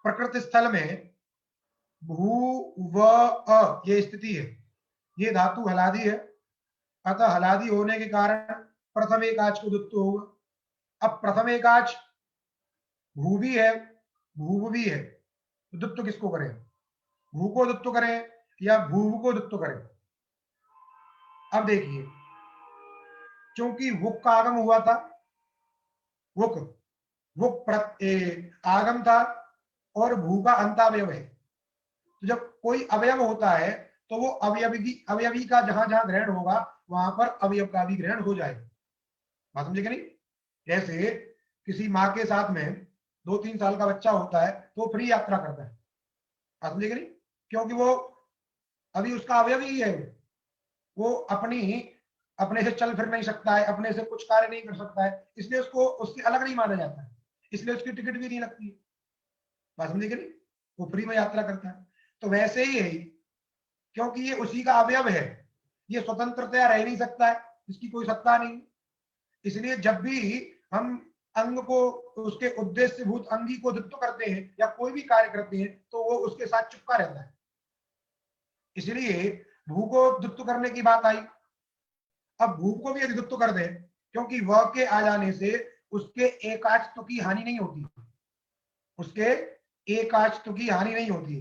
प्रकृति स्थल में भू व अ ये स्थिति है, ये धातु हलादी है, अतः हलादि होने के कारण प्रथम एकाच को दुत्व होगा। अब प्रथम एकाच भू भी है, भूव भी है, तो दुत्व किसको करें? भू को दुत्व करें या भूव को दुत्व करें? अब देखिए, क्योंकि वुक का आगम हुआ था, वुक वुक आगम था और भू का अंतावयव है, तो जब कोई अवयव होता है तो वो अवयवी का जहां जहां ग्रहण होगा वहां पर अवयव का भी ग्रहण हो जाएगा। बात समझे कि नहीं? जैसे किसी माँ के साथ में 2-3 साल का बच्चा होता है तो फ्री यात्रा करता है। बात समझे कि नहीं? क्योंकि वो अभी उसका अवयवी ही है, वो अपने से चल फिर नहीं सकता है, अपने से कुछ कार्य नहीं कर सकता है, इसलिए उसको उससे अलग नहीं माना जाता है, इसलिए उसकी टिकट भी नहीं लगती है। बात समझे कि नहीं? वो फ्री में यात्रा करता है। तो वैसे ही है, क्योंकि ये उसी का अवयव है, ये स्वतंत्रतया रह नहीं सकता है, इसकी कोई सत्ता नहीं, इसलिए जब भी हम अंग को उसके उद्देश्य भूत अंगी को द्वित्व करते हैं या कोई भी कार्य करते हैं तो वो उसके साथ चिपका रहता है। इसलिए भू को द्वित्व करने की बात आई। अब भू को भी यदि द्वित्व कर दे, क्योंकि वह के आ जाने से उसके एकाच्त्व की हानि नहीं होती, उसके एकाच्त्व की हानि नहीं होती।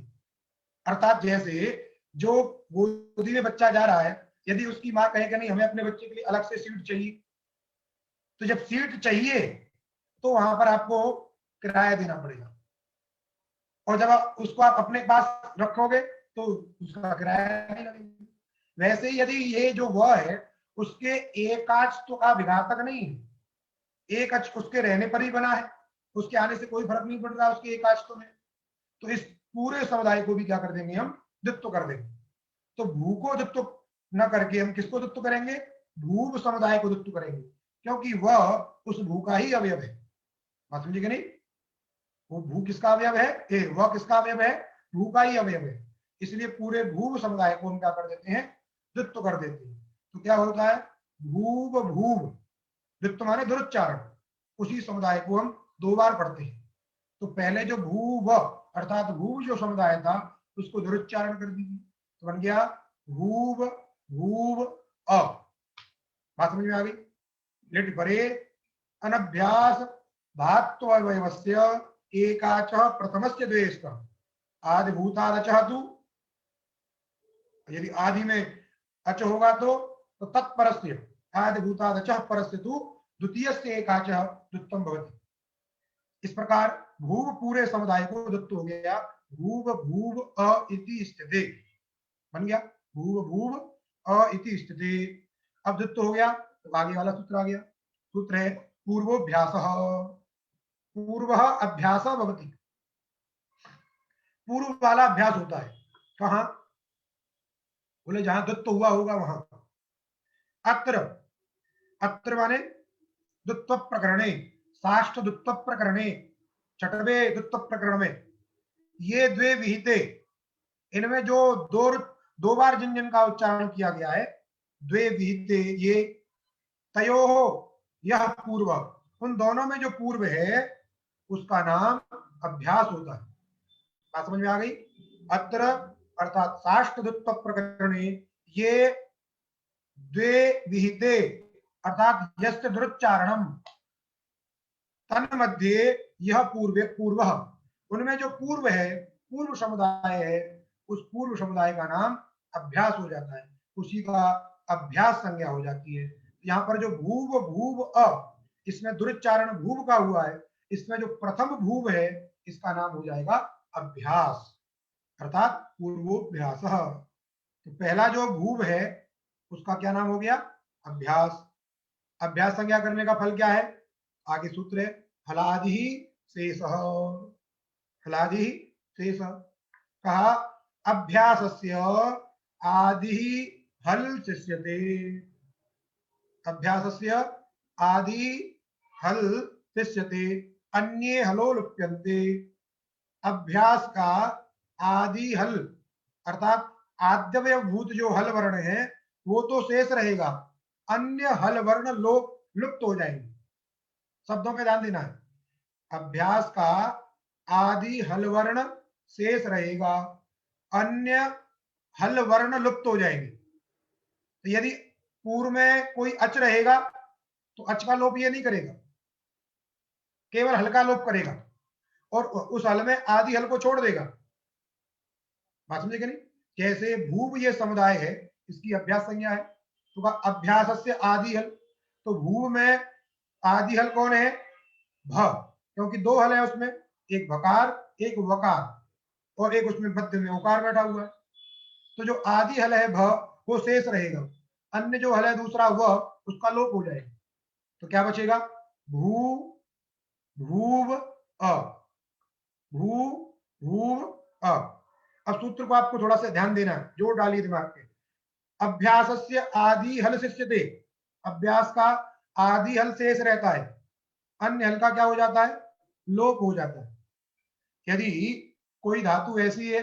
अर्थात जैसे जो गोदी में बच्चा जा रहा है, यदि उसकी माँ कहे कि नहीं हमें अपने बच्चे के लिए अलग से सीट चाहिए, तो जब सीट चाहिए तो वहां पर आपको किराया देना पड़ेगा, और जब उसको आप अपने पास रखोगे तो उसका किराया नहीं लगेगा। वैसे ही यदि ये जो वह है उसके एकाच्त्व का विघातक नहीं है, एक अच उसके रहने पर ही बना है, उसके आने से कोई फर्क नहीं पड़ रहा उसके एकाच्त्व में, तो इस पूरे समुदाय को भी क्या कर देंगे, हम द्वित्व कर देंगे। तो भू को द्वित्व न करके हम किसको द्वित्व करेंगे? भूव समुदाय को द्वित्व करेंगे, क्योंकि वह उस भू का ही अवयव है। बात समझे कि नहीं? वो भू किसका अवयव है? वह किसका अवयव है? भू का ही अवयव है, इसलिए पूरे भूव समुदाय को हम क्या कर देते हैं? द्वित्व कर देते हैं। तो क्या होता है? भूव भूव, द्वित्व माने दुरुच्चारण, उसी समुदाय को हम 2 बार पढ़ते हैं। तो पहले जो भूव अर्थात भूव जो समुदाय था उसको दुरुच्चारण कर दीजिए, तो बन गया भूव भूव अ। बात समझ में आ गई? लिट परे अनभ्यास धात्वयवस्य एकाचः प्रथमस्य द्वेष्ट आदिभूतादचः तु, यदि आदि में अच होगा तो तत्परस्य आदिभूतादचः परस्य तु द्वितीयस्य एकाचः द्वित्वं भवति। इस प्रकार भूव पूरे समुदाय को द्वित्व हो गया, भूव भूव अ इति स्थिते, बन गया भूव भूव अ इति स्थिते। अब द्वित्व हो गया तो आगे वाला सूत्र आ गया, सूत्र है पूर्वोभ्यासः। पूर्व अभ्यास भवति, पूर्व वाला अभ्यास होता है कहां? बोले जहां द्वित्व हुआ होगा वहां। अत्र, अत्र माने द्वित्व प्रकरणे, साष्ट द्वित्व प्रकरणे, छठवे द्वित्व प्रकरण में ये द्वे विहिते, इनमें जो दो बार जिन जिन का उच्चारण किया गया है, द्वे विहिते, ये तयो यह पूर्व, उन दोनों में जो पूर्व है उसका नाम अभ्यास होता है। बात समझ में आ गई? अत्र अर्थात साष्ट द्वित्व प्रकरणे ये द्वे विहिते अर्थात यस्य दुरुच्चारणम तन मध्य यह पूर्व, उनमें जो पूर्व है, पूर्व समुदाय है, उस पूर्व समुदाय का नाम अभ्यास हो जाता है, उसी का अभ्यास संज्ञा हो जाती है। यहाँ पर जो भूव भूव अ, इसमें दुरुच्चारण भूव का हुआ है, इसमें जो प्रथम भूव है इसका नाम हो जाएगा अभ्यास अर्थात पूर्वोभ्यास। तो पहला जो भूव है उसका क्या नाम हो गया? अभ्यास। अभ्यास संज्ञा करने का फल क्या है? आगे सूत्र है हलादि शेष, हलादि शेष। कहा अभ्यासस्य आदि हल शिष्यते, अभ्यासस्य आदि हल शिष्यते अन्ये हलो लुप्यन्ते। अभ्यास का आदि हल अर्थात आद्यवय भूत जो हल वर्ण है वो तो शेष रहेगा, अन्य हल वर्ण लुप्त हो जाएंगे। शब्दों पे ध्यान देना है, अभ्यास का आदि हल वर्ण शेष रहेगा, अन्य हल वर्ण लुप्त हो जाएंगे। तो यदि पूर्व में कोई अच रहेगा तो अच का लोप ये नहीं करेगा, केवल हल का लोप करेगा और उस हल में आदि हल को छोड़ देगा। बात समझे कि नहीं? जैसे भूव ये समुदाय है, इसकी अभ्यास संज्ञा है, तो अभ्यास से आदि हल, तो भूव में आदि हल कौन है? भ, क्योंकि दो हल है उसमें, एक भकार एक वकार और एक उसमें मध्य में उकार बैठा हुआ है। तो जो आदि हल है भ वो शेष रहेगा, अन्य जो हल है दूसरा वह उसका लोप हो जाएगा। तो क्या बचेगा? भू भूव अ, भू भूव अ। अब सूत्र को आपको थोड़ा सा ध्यान देना है, जोर डालिए दिमाग पे। अभ्यासस्य आदि हल शिष्यते, अभ्यास का आदि हल शेष रहता है, अन्य हल का क्या हो जाता है? लोप हो जाता है। यदि कोई धातु ऐसी है,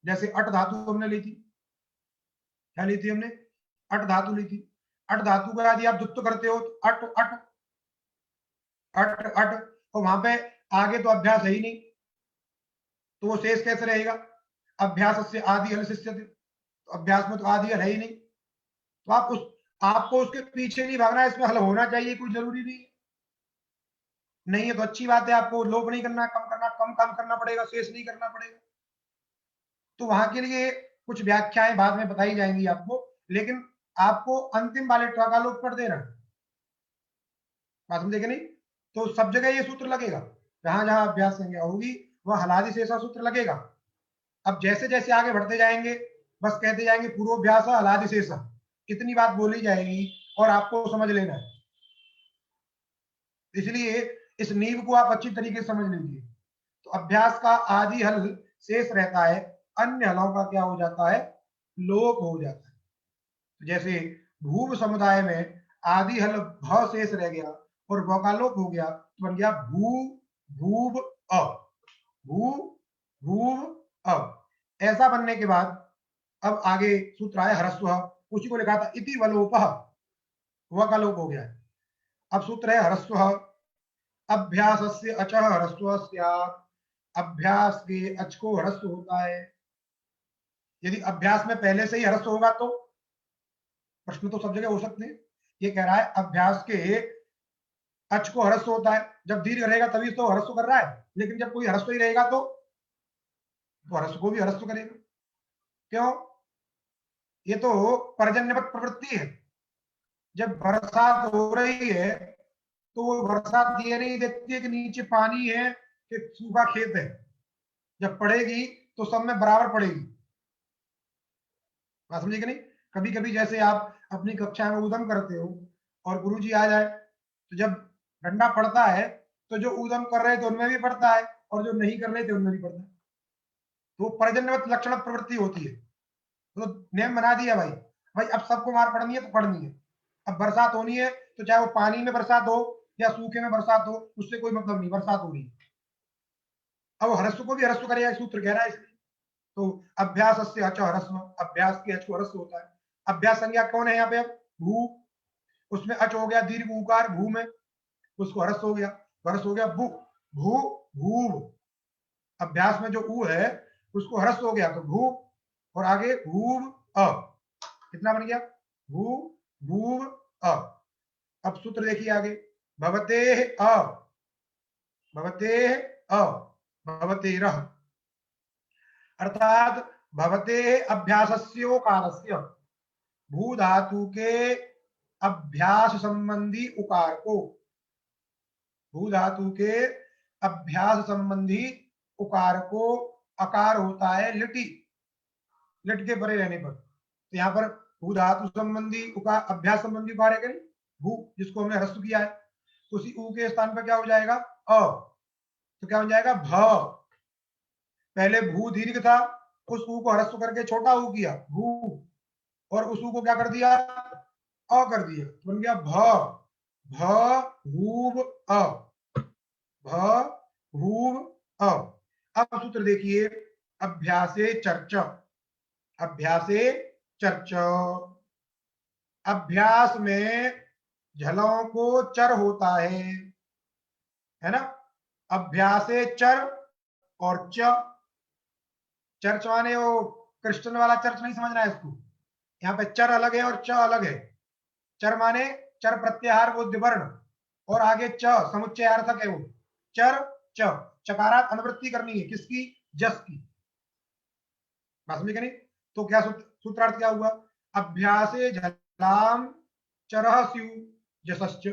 जैसे अट धातु हमने ली थी, क्या ली थी हमने? अट धातु ली थी। अट धातु का यदि आप द्वित्व करते हो तो अट अट अट अट, तो वहां पे आगे तो अभ्यास है ही नहीं, तो वो शेष कैसे रहेगा? अभ्यास से आदि हल शिष्यते, तो अभ्यास में तो आदि हल है ही नहीं, तो आपको उसके पीछे नहीं भागना है, इसमें हल होना चाहिए, कोई जरूरी नहीं है। नहीं है तो अच्छी बात है, आपको लोप नहीं करना, कम काम करना पड़ेगा, शेष नहीं करना पड़ेगा। तो वहां के लिए कुछ व्याख्याएं बाद में बताई जाएंगी आपको, लेकिन आपको अंतिम वाले का लोप कर देना। बात समझे नहीं? तो सब जगह ये सूत्र लगेगा, जहां जहां अभ्यास संज्ञा होगी वह हलादि शेषा सूत्र लगेगा। अब जैसे जैसे आगे बढ़ते जाएंगे बस कहते जाएंगे पूर्वोभ्यास हलादि शेषा, इतनी बात बोली जाएगी और आपको समझ लेना है। इसलिए इस नींव को आप अच्छी तरीके से समझ लीजिए। तो अभ्यास का आदि हल शेष रहता है, अन्य हलों का क्या हो जाता है? लोप हो जाता है। तो जैसे भूव समुदाय में आदि हल भ शेष रह गया और व का लोप हो गया, तो बन गया भू भूव अ, भू भूव अ। ऐसा बनने के बाद अब आगे सूत्र आया ह्रस्व, उसी को लिखा था इति वलोपः, व का लोप हो गया है। अब सूत्र है ह्रस्व, अभ्यासस्य अचः ह्रस्व स्यात्, अभ्यास के अच को ह्रस्व होता है। यदि अभ्यास में पहले से ही ह्रस्व होगा तो प्रश्न तो सब जगह हो सकते हैं। ये कह रहा है अभ्यास के अच को ह्रस्व होता है, जब दीर्घ रहेगा तभी तो ह्रस्व कर रहा है, लेकिन जब कोई ह्रस्व ही रहेगा तो ह्रस्व को भी ह्रस्व करेगा। क्यों? ये तो पर्जन्यवत प्रवृत्ति है। जब बरसात हो रही है तो वो बरसात ये नहीं देखती है कि नीचे पानी है कि सूखा खेत है, जब पड़ेगी तो सब में बराबर पड़ेगी। बात समझे कि नहीं? कभी कभी जैसे आप अपनी कक्षा में ऊधम करते हो और गुरुजी आ जाए, तो जब डंडा पड़ता है तो जो ऊधम कर रहे थे उनमें भी पड़ता है और जो नहीं कर रहे थे उनमें भी पड़ता है। तो पर्जन्यवत लक्षण प्रवृत्ति होती है। तो नियम बना दिया भाई, भाई अब सबको मार पड़नी है तो पड़नी है। अब बरसात होनी है तो चाहे वो पानी में बरसात हो या सूखे में बरसात हो, उससे कोई मतलब नहीं, बरसात हो रही है। अब ह्रस्व को भी ह्रस्व करेगा, सूत्र कह रहा है इसलिए। तो अभ्यास से अच ह्रस्व, अभ्यास के अच को ह्रस्व होता है। अभ्यास संज्ञा कौन है यहाँ पे? अब भू, उसमें अच हो गया दीर्घ उकार भू में, उसको ह्रस्व हो गया, ह्रस्व हो गया भू भू भूव। अभ्यास में जो ऊ है उसको ह्रस्व हो गया तो भू, और आगे भूव अ, कितना बन गया? भू भूव अ। अब सूत्र देखिए आगे, भवते अ, भवते अ, भवतेरः, अर्थात भवते अभ्यासस्योकारस्य, भू धातु के अभ्यास संबंधी उकार को, भू धातु के अभ्यास संबंधी उकार को अकार होता है लिटि, लिट के परे रहने पर। तो यहाँ पर भू धातु संबंधी उकार, अभ्यास संबंधी उकार है, कहीं भू जिसको हमने ह्रस्व किया है, उसी ऊ के स्थान पर क्या हो जाएगा? अ, तो क्या हो जाएगा? भ। पहले भू दीर्घ था, उस ऊ को ह्रस्व करके छोटा ऊ किया भू, और उस ऊ को क्या कर दिया? अ कर दिया, तो बन गया भ, भ भूव अ, भ भूव अ। अब सूत्र देखिए, अभ्यासे चर्च, अभ्यासे चर्च, अभ्यास में झलों को चर होता है ना? अभ्यासे चर और च, चर्च माने वो क्रिश्चियन वाला चर्च नहीं समझना है इसको, यहाँ पे चर अलग है और च अलग है। चर माने चर प्रत्याहार बोध्य वर्ण, और आगे च समुच्चयार्थक है वो, चर च, चकारात अनुवृत्ति करनी है किसकी, जस की। बात समझ गए नहीं? तो क्या सूत्रार्थ क्या हुआ, अभ्यासे झलाम चरह स्यु जसश्च,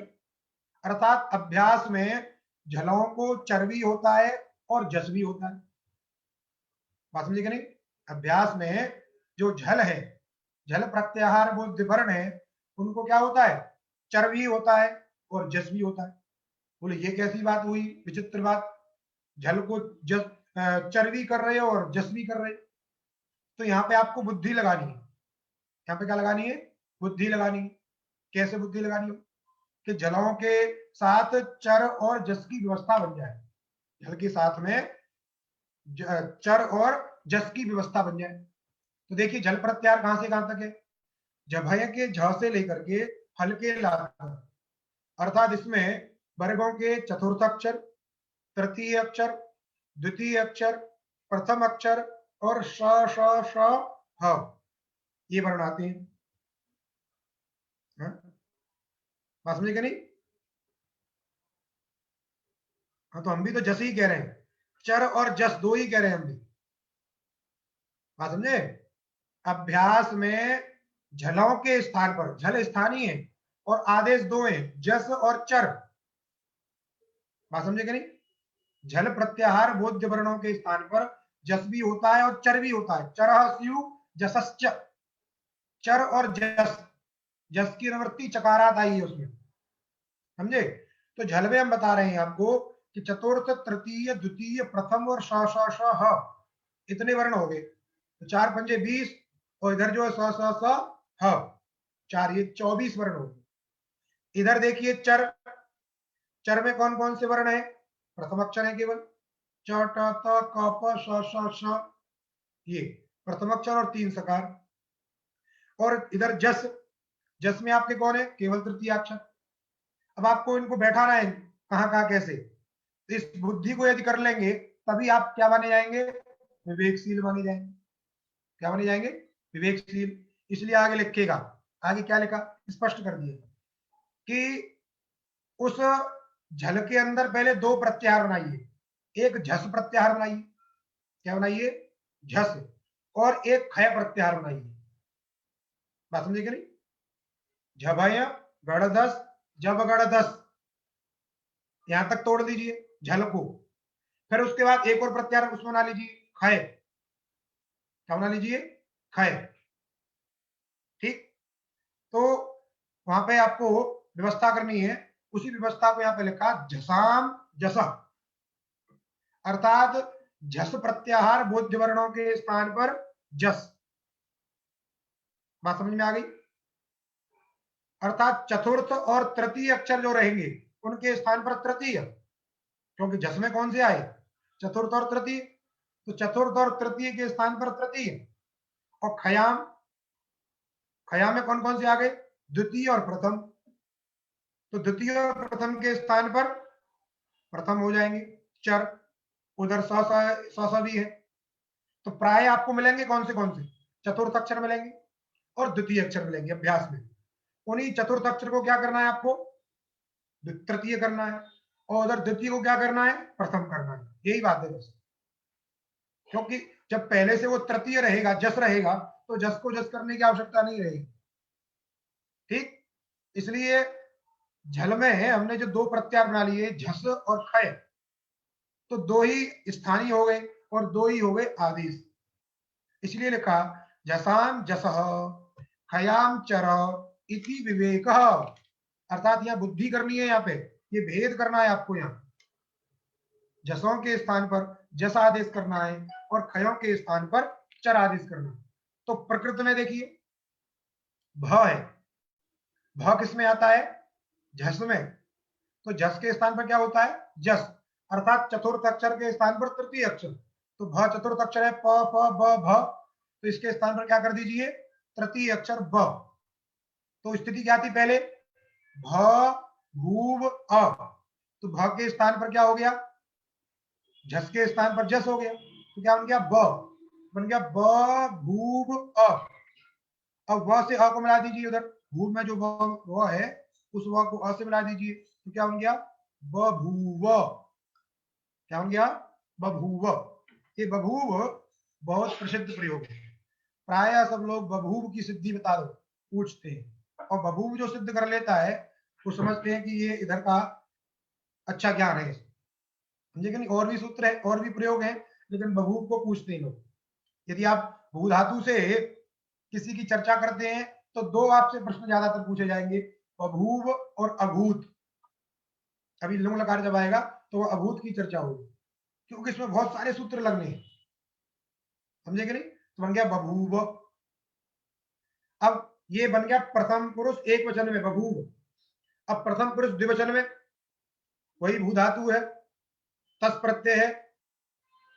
अर्थात अभ्यास में झलों को चर भी होता है और जस भी होता है। बात समझे कि नहीं? अभ्यास में जो झल है, झल प्रत्याहार बोध्य वर्ण है, उनको क्या होता है, चर भी होता है और जस भी होता है। बोले ये कैसी बात हुई, विचित्र बात, झल को जस चर भी कर रहे हो और जस भी कर रहे हो। तो यहाँ पे आपको बुद्धि लगानी है। यहाँ पे क्या लगानी है, बुद्धि लगानी है। कैसे बुद्धि लगानी हो, कि जलों के साथ चर और जस की व्यवस्था बन जाए, जल के साथ में चर और जस की व्यवस्था बन जाए। तो देखिए जल प्रत्याहार कहां से कहां तक है, जभय के झ से लेकर के हल के ला तक, अर्थात इसमें वर्गों के चतुर्थ अक्षर, तृतीय अक्षर, द्वितीय अक्षर, प्रथम अक्षर और श श श ह ये वर्ण आते हैं। बात समझे क्या नहीं? हाँ तो हम भी तो जस ही कह रहे हैं, चर और जस दो ही कह रहे हैं हम भी। बात समझे? अभ्यास में झलों के स्थान पर, झल स्थानीय है और आदेश दो हैं, जस और चर। बात समझे क्या नहीं? झल प्रत्याहार बोध्य वर्णों के स्थान पर जस भी होता है और चर भी होता है। चरः स्यु जसश्च, चर और जस, जस की निवृत्ति चकारात आई है उसमें, समझे? तो झल में हम बता रहे हैं आपको कि चतुर्थ, तृतीय, द्वितीय, प्रथम और श श श ह इतने वर्ण हो गए। तो 4 पंजे 20 और इधर जो है स स स ह 4, ये 24 वर्ण हो गए। इधर देखिए चर, चर में कौन कौन से वर्ण है, प्रथम अक्षर है केवल, च ट त क प श श श, ये प्रथम अक्षर और 3 सकार। और इधर जस, जस में आपके कौन है, केवल तृतीय अक्षर। अब आपको इनको बैठाना है कहां कहां कैसे, तो इस बुद्धि को यदि कर लेंगे तभी आप क्या बने जाएंगे, विवेकशील बने जाएंगे। क्या बने जाएंगे, विवेकशील। इसलिए आगे लिखेगा, आगे क्या लिखा, स्पष्ट कर दिए कि उस झल के अंदर पहले दो प्रत्याहार बनाइए, एक झस प्रत्याहार बनाइए, क्या बनाइए, झस, और एक खय प्रत्याहार बनाइए। बात समझे कि नहीं? झभय गणदस, जब गणदस, यहां तक तोड़ दीजिए झल को। फिर उसके बाद एक और प्रत्याहार उसमें बना लीजिए, खय। क्या बना लीजिए, खय। ठीक, तो वहां पे आपको व्यवस्था करनी है, उसी व्यवस्था को यहां पे लिखा झसाम जस, अर्थात झस प्रत्याहार बोध्य वर्णों के स्थान पर जस। बात समझ में आ गई? अर्थात चतुर्थ और तृतीय अक्षर जो रहेंगे उनके स्थान पर तृतीय, क्योंकि जस में कौन से आए, चतुर्थ और तृतीय, तो चतुर्थ और तृतीय के स्थान पर तृतीय। और खयाम, खयाम में कौन कौन से आ गए, द्वितीय और प्रथम, तो द्वितीय और प्रथम के स्थान पर प्रथम हो जाएंगे चर। उधर स भी है, तो प्राय आपको मिलेंगे कौन से चतुर्थ अक्षर मिलेंगे और द्वितीय अक्षर मिलेंगे अभ्यास में। उन्हीं चतुर्थ अक्षर को क्या करना है आपको, तृतीय करना है, और उधर द्वितीय को क्या करना है, प्रथम करना है। यही बात है बस, क्योंकि जब पहले से वो तृतीय रहेगा, जस रहेगा, तो जस को जस करने की आवश्यकता नहीं रहेगी। ठीक, इसलिए झल में है हमने जो दो प्रत्याहार बना लिए, झस और खय, तो दो ही स्थानीय हो गए और दो ही हो गए आदेश। इसलिए लिखा जसाम जसह खयाम चर इति विवेक, अर्थात यहां बुद्धि करनी है, यहाँ पे ये भेद करना है आपको। यहाँ जसों के स्थान पर जस आदेश करना है और खयों के स्थान पर चर आदेश करना है। तो प्रकृति में देखिए भ है, भ किस में आता है, झस में, तो झस के स्थान पर क्या होता है, जस, अर्थात चतुर्थ अक्षर के स्थान पर तृतीय अक्षर। तो भ चतुर्थ अक्षर है, प प ब भ, तो इसके स्थान पर क्या कर दीजिए, तृतीय अक्षर ब। तो स्थिति क्या थी पहले, भ भूव अ, तो भ के स्थान पर क्या हो गया, झस के स्थान पर जस हो गया, तो क्या बन गया, ब बन गया, ब भूव अ। अब व से अ को मिला दीजिए उधर, भू में जो व है उस व को अ से मिला दीजिए, तो क्या बन गया? बभूव। क्या बन गया? बभूव। ये बभूव बहुत प्रसिद्ध प्रयोग है, प्राय सब लोग बभूव की सिद्धि बता दो पूछते हैं, और बभूव जो सिद्ध कर लेता है वो समझते हैं कि ये इधर का अच्छा ज्ञान है, समझे कि नहीं? और भी सूत्र है, और भी प्रयोग है, लेकिन बभूव को पूछते हैं लोग। यदि आप भू धातु से किसी की चर्चा करते हैं तो दो आपसे प्रश्न ज्यादातर पूछे जाएंगे, बभूव और अभूत। अभी लुंग लकार जब आएगा तो वो अभूत की चर्चा होगी, क्योंकि इसमें बहुत सारे सूत्र लगने हैं, समझे कि नहीं? तो बन गया बभूव। अब ये बन गया प्रथम पुरुष एक वचन में बभूव। अब प्रथम पुरुष द्विवचन में वही भू धातु है, तस प्रत्यय है,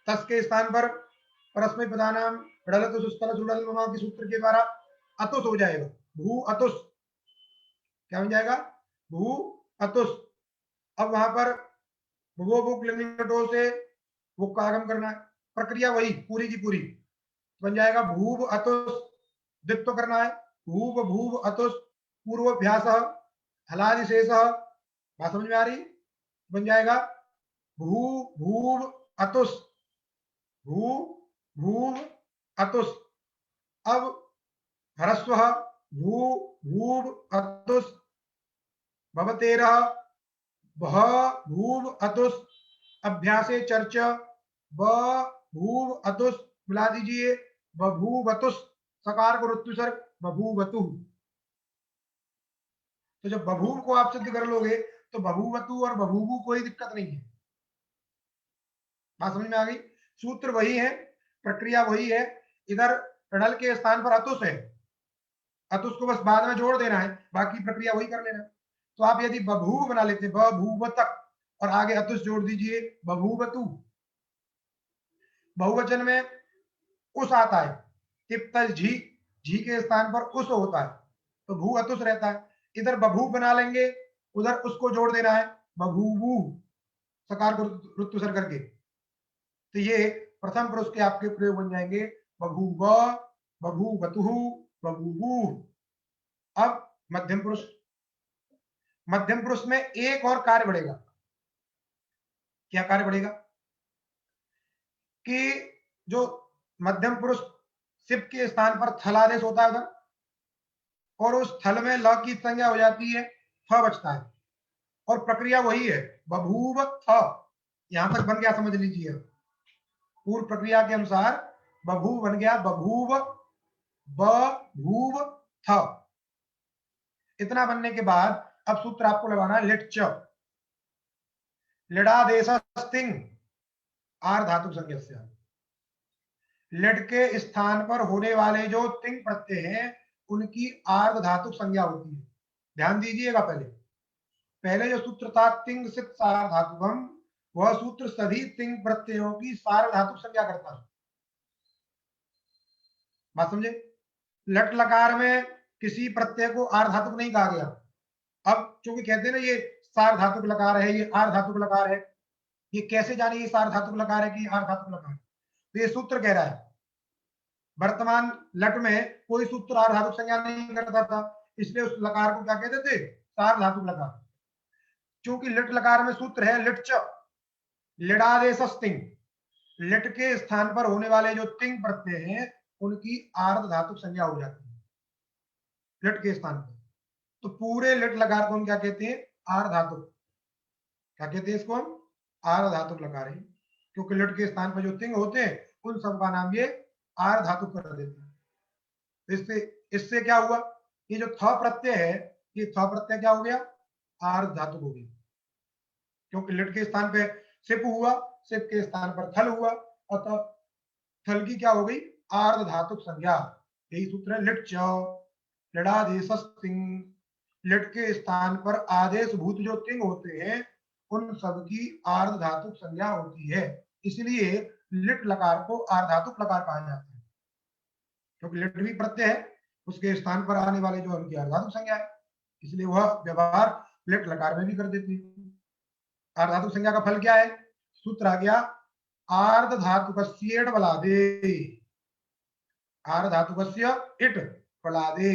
तस के स्थान पर परस्मै पदानाम ढलत सुस्थल सुडल ममा के सूत्र के द्वारा अतुस हो जाएगा, भू अतुस। क्या बन जाएगा? भू अतुस। अब वहां पर भुवो भूक लिंगो से वो का आगम करना है, प्रक्रिया वही पूरी की पूरी, बन जाएगा भूव अतुस, द्वित्व करना है, भूव भूव अतुस पूर्वाभ्यास हलादिशेष। बात समझ में आ रही? बन जाएगा भू भूव अतुस, भू भूव अतुस। अब ह्रस्व भू भूव अतुस भवतेरः भ भूव अतुस अभ्यासे चर्च ब भूव अतुस मिला दीजिए, बभूवतुस सकार को ऋत्विसर्ग बभूवतु। तो जब बभूव को आप सिद्ध कर लोगे तो बभूवतु और बभूवु कोई दिक्कत नहीं है। बात समझ में आ गई? सूत्र वही है, प्रक्रिया वही है, इधर णल के स्थान पर अतुस है, अतुस को बस बाद में जोड़ देना है, बाकी प्रक्रिया वही कर लेना। तो आप यदि बभूव बना लेते बभूवतक और आगे अतुस जोड़ दीजिए बभूवतु। बहुवचन में उस आता है, तिप्तल झी, झी के स्थान पर उस होता है, तो भू अतुस रहता है। इधर बभू बना लेंगे, उधर उसको जोड़ देना है बभूवु, सकार को ऋत्विसर्ग करके। तो ये प्रथम पुरुष के आपके प्रयोग बन जाएंगे बभूव, बभूवतु, बभूवु। अब मध्यम पुरुष, मध्यम पुरुष में एक और कार्य बढ़ेगा। क्या कार्य बढ़ेगा? कि जो मध्यम पुरुष सिप के स्थान पर थल आदेश होता है उधर, और उस थल में ल की संज्ञा हो जाती है, फ बचता है, और प्रक्रिया वही है बभूव थ। यहां तक बन गया, समझ लीजिए। पूर्व प्रक्रिया के अनुसार बभूव बन गया बभूव बभूव थ। इतना बनने के बाद अब सूत्र आपको लगाना है लिट च, लिडादेश स्तिंग आर धातु संज्ञा से। लिट के स्थान पर होने वाले जो तिंग प्रत्यय हैं उनकी आर्ध धातु संज्ञा होती है। ध्यान दीजिएगा, पहले जो सूत्र था तिंग सित सार धातुकम, वह सूत्र सभी तिंग प्रत्ययों की सार धातु संज्ञा करता है। बात समझे? लट लकार में किसी प्रत्यय को आर धातुक नहीं कहा गया। अब चूंकि कहते हैं ना ये सार धातुक लकार है, ये आर धातुक लकार है, ये कैसे जाने ये सार धातुक लकार है कि आर धातुक लकार है? तो ये सूत्र कह रहा है वर्तमान लट में कोई सूत्र आर धातुक संज्ञा नहीं करता था, इसलिए उस लकार को क्या कहते थे? सार धातुक लकार। चूंकि लिट लकार में सूत्र है लिट च, लिडादेश तिंग, लिट के स्थान पर होने वाले जो तिंग प्रत्यय हैं उनकी आर्ध धातुक संज्ञा हो जाती है लिट के स्थान पर। तो पूरे लिट लकार को हम क्या कहते हैं? आर्ध धातुक। क्या कहते हैं इसको हम? आर्ध धातुक लकार है, क्योंकि लिट के स्थान पर जो तिंग होते हैं उन सब का नाम ये आर्ध धातुक कर देते हैं। तो इससे क्या हुआ? ये जो थ प्रत्यय है, ये थ प्रत्यय क्या हो गया? आर्ध धातुक हो गया, क्योंकि लिट के स्थान पे सिप हुआ, सिप के स्थान पर थल हुआ, अतः थल की क्या हो गई? आर्ध धातुक संज्ञा। यही सूत्र है लिट च, लिडादेश तिंग। लिट के स्थान पर आदेश भूत जो तिंग होते हैं उन सब की आर्ध धातुक संज्ञा होती है, इसलिए लिट लकार को आर्ध धातुक लकार कहा जाता है, क्योंकि लिट भी प्रत्यय है, उसके स्थान पर आने वाले जो उनकी आर्ध धातुक संज्ञा है, इसलिए वह व्यवहार लिट लकार में भी कर देती है। आर्ध धातुक संज्ञा का फल क्या है? सूत्र आ गया आर्ध धातुकस्य इट बलादे, आर्ध धातुकस्य इट बलादे।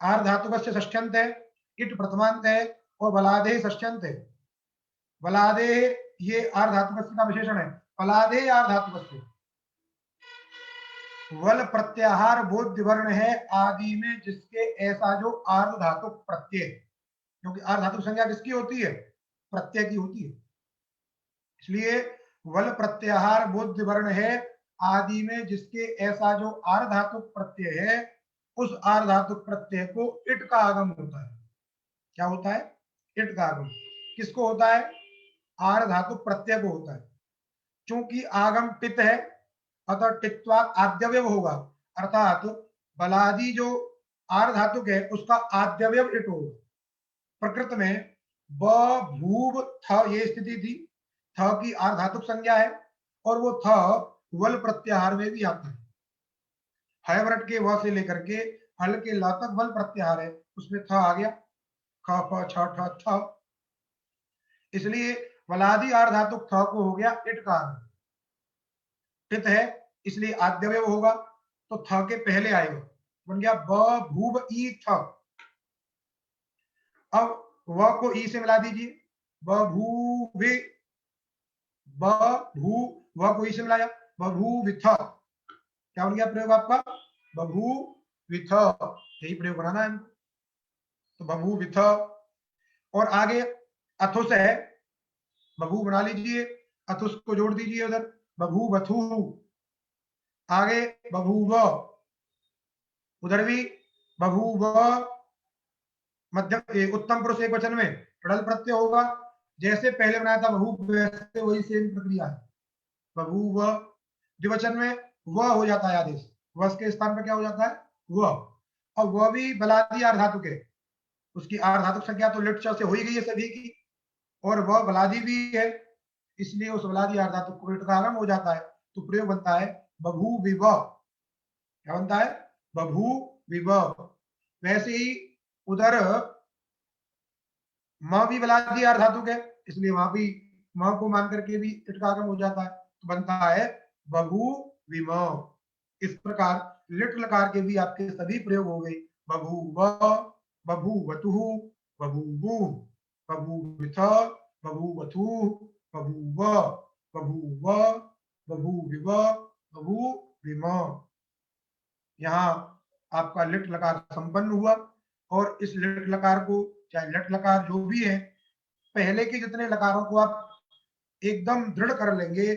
आर्धातुकस्य षष्ठ्यन्त है, इट प्रथमांत है और बलादे षष्ठ्यन्त है। बलादे ये आर्धातुकस्य का विशेषण है। बलादे आर्धातुकस्य वल प्रत्याहार बोध्य वर्ण है आदि में जिसके ऐसा जो आर्धातुक प्रत्यय, क्योंकि आर्धातुक संज्ञा किसकी होती है? प्रत्यय की होती है। इसलिए वल प्रत्याहार बोध्य वर्ण है आदि में जिसके ऐसा जो आर्धातुक प्रत्यय है, उस आर्धातुक प्रत्यय को इट का आगम होता है। क्या होता है? इट का आगम। किसको होता है? आर्धातुक प्रत्यय को होता है। चूंकि आगम टित है अतः टित्वा आद्यव्यव होगा, अर्थात बलादि जो आर्धातुक है उसका आद्यव्यव इट होगा। प्रकृत में ब भूव थ ये स्थिति थी, थ की आर्धातुक संज्ञा है और वो थ वल प्रत्याहार में भी आता है। हयवरट के व से लेकर के हल के ल तक वल प्रत्याहार है, उसमें थ आ गया, ख फ छ ठ थ। इसलिए वलादि आर्धातुक थ को हो गया इट का आगम। टित है इसलिए आद्यव्यव होगा, तो थ के पहले आएगा, बन गया ब भूव ई थ। अब व को ई से मिला दीजिए, बभूवे, ब भू, व को ई से मिलाया बभूविथ। क्या बन गया प्रयोग आपका? बभूविथ। यही प्रयोग बनाना है। तो बभूविथ और आगे अथुस है, बभू बना लीजिए, अथुस को जोड़ दीजिए उधर, बभूवथु। आगे बभूव, उधर भी बभूव, मध्यम उत्तम पुरुष एक वचन में टड़ल प्रत्यय होगा, जैसे पहले बनाया था बभू वैसे वही सेम प्रक्रिया है। बभूव द्विवचन में व हो जाता है आदेश, वस के स्थान पर क्या हो जाता है? व। और वह भी बलादि आर्धातुक है, उसकी आर्धातुक संख्या तो लिट से हो ही गई है सभी की, और वह बलादि भी है, इसलिए उस बलादि आर्धातुक को इट का आगम हो जाता है। तो प्रयोग बनता है बभू विव। क्या बनता है? बभू विव। वैसे ही उधर म भी बलादि आर्धातुक है, इसलिए वहां भी म को मान करके भी इट का आगम हो जाता है, तो बनता है बभू विम। इस प्रकार लिट लकार के भी आपके सभी प्रयोग हो गए, बभूव, बभूवतु, बभूवु, बभूविथ, बभूवथु, बभूव, बभूव, बभूविव, बभूविम। यहाँ आपका लिट लकार संपन्न हुआ। और इस लिट लकार को, चाहे लट लकार जो भी है, पहले के जितने लकारों को आप एकदम दृढ़ कर लेंगे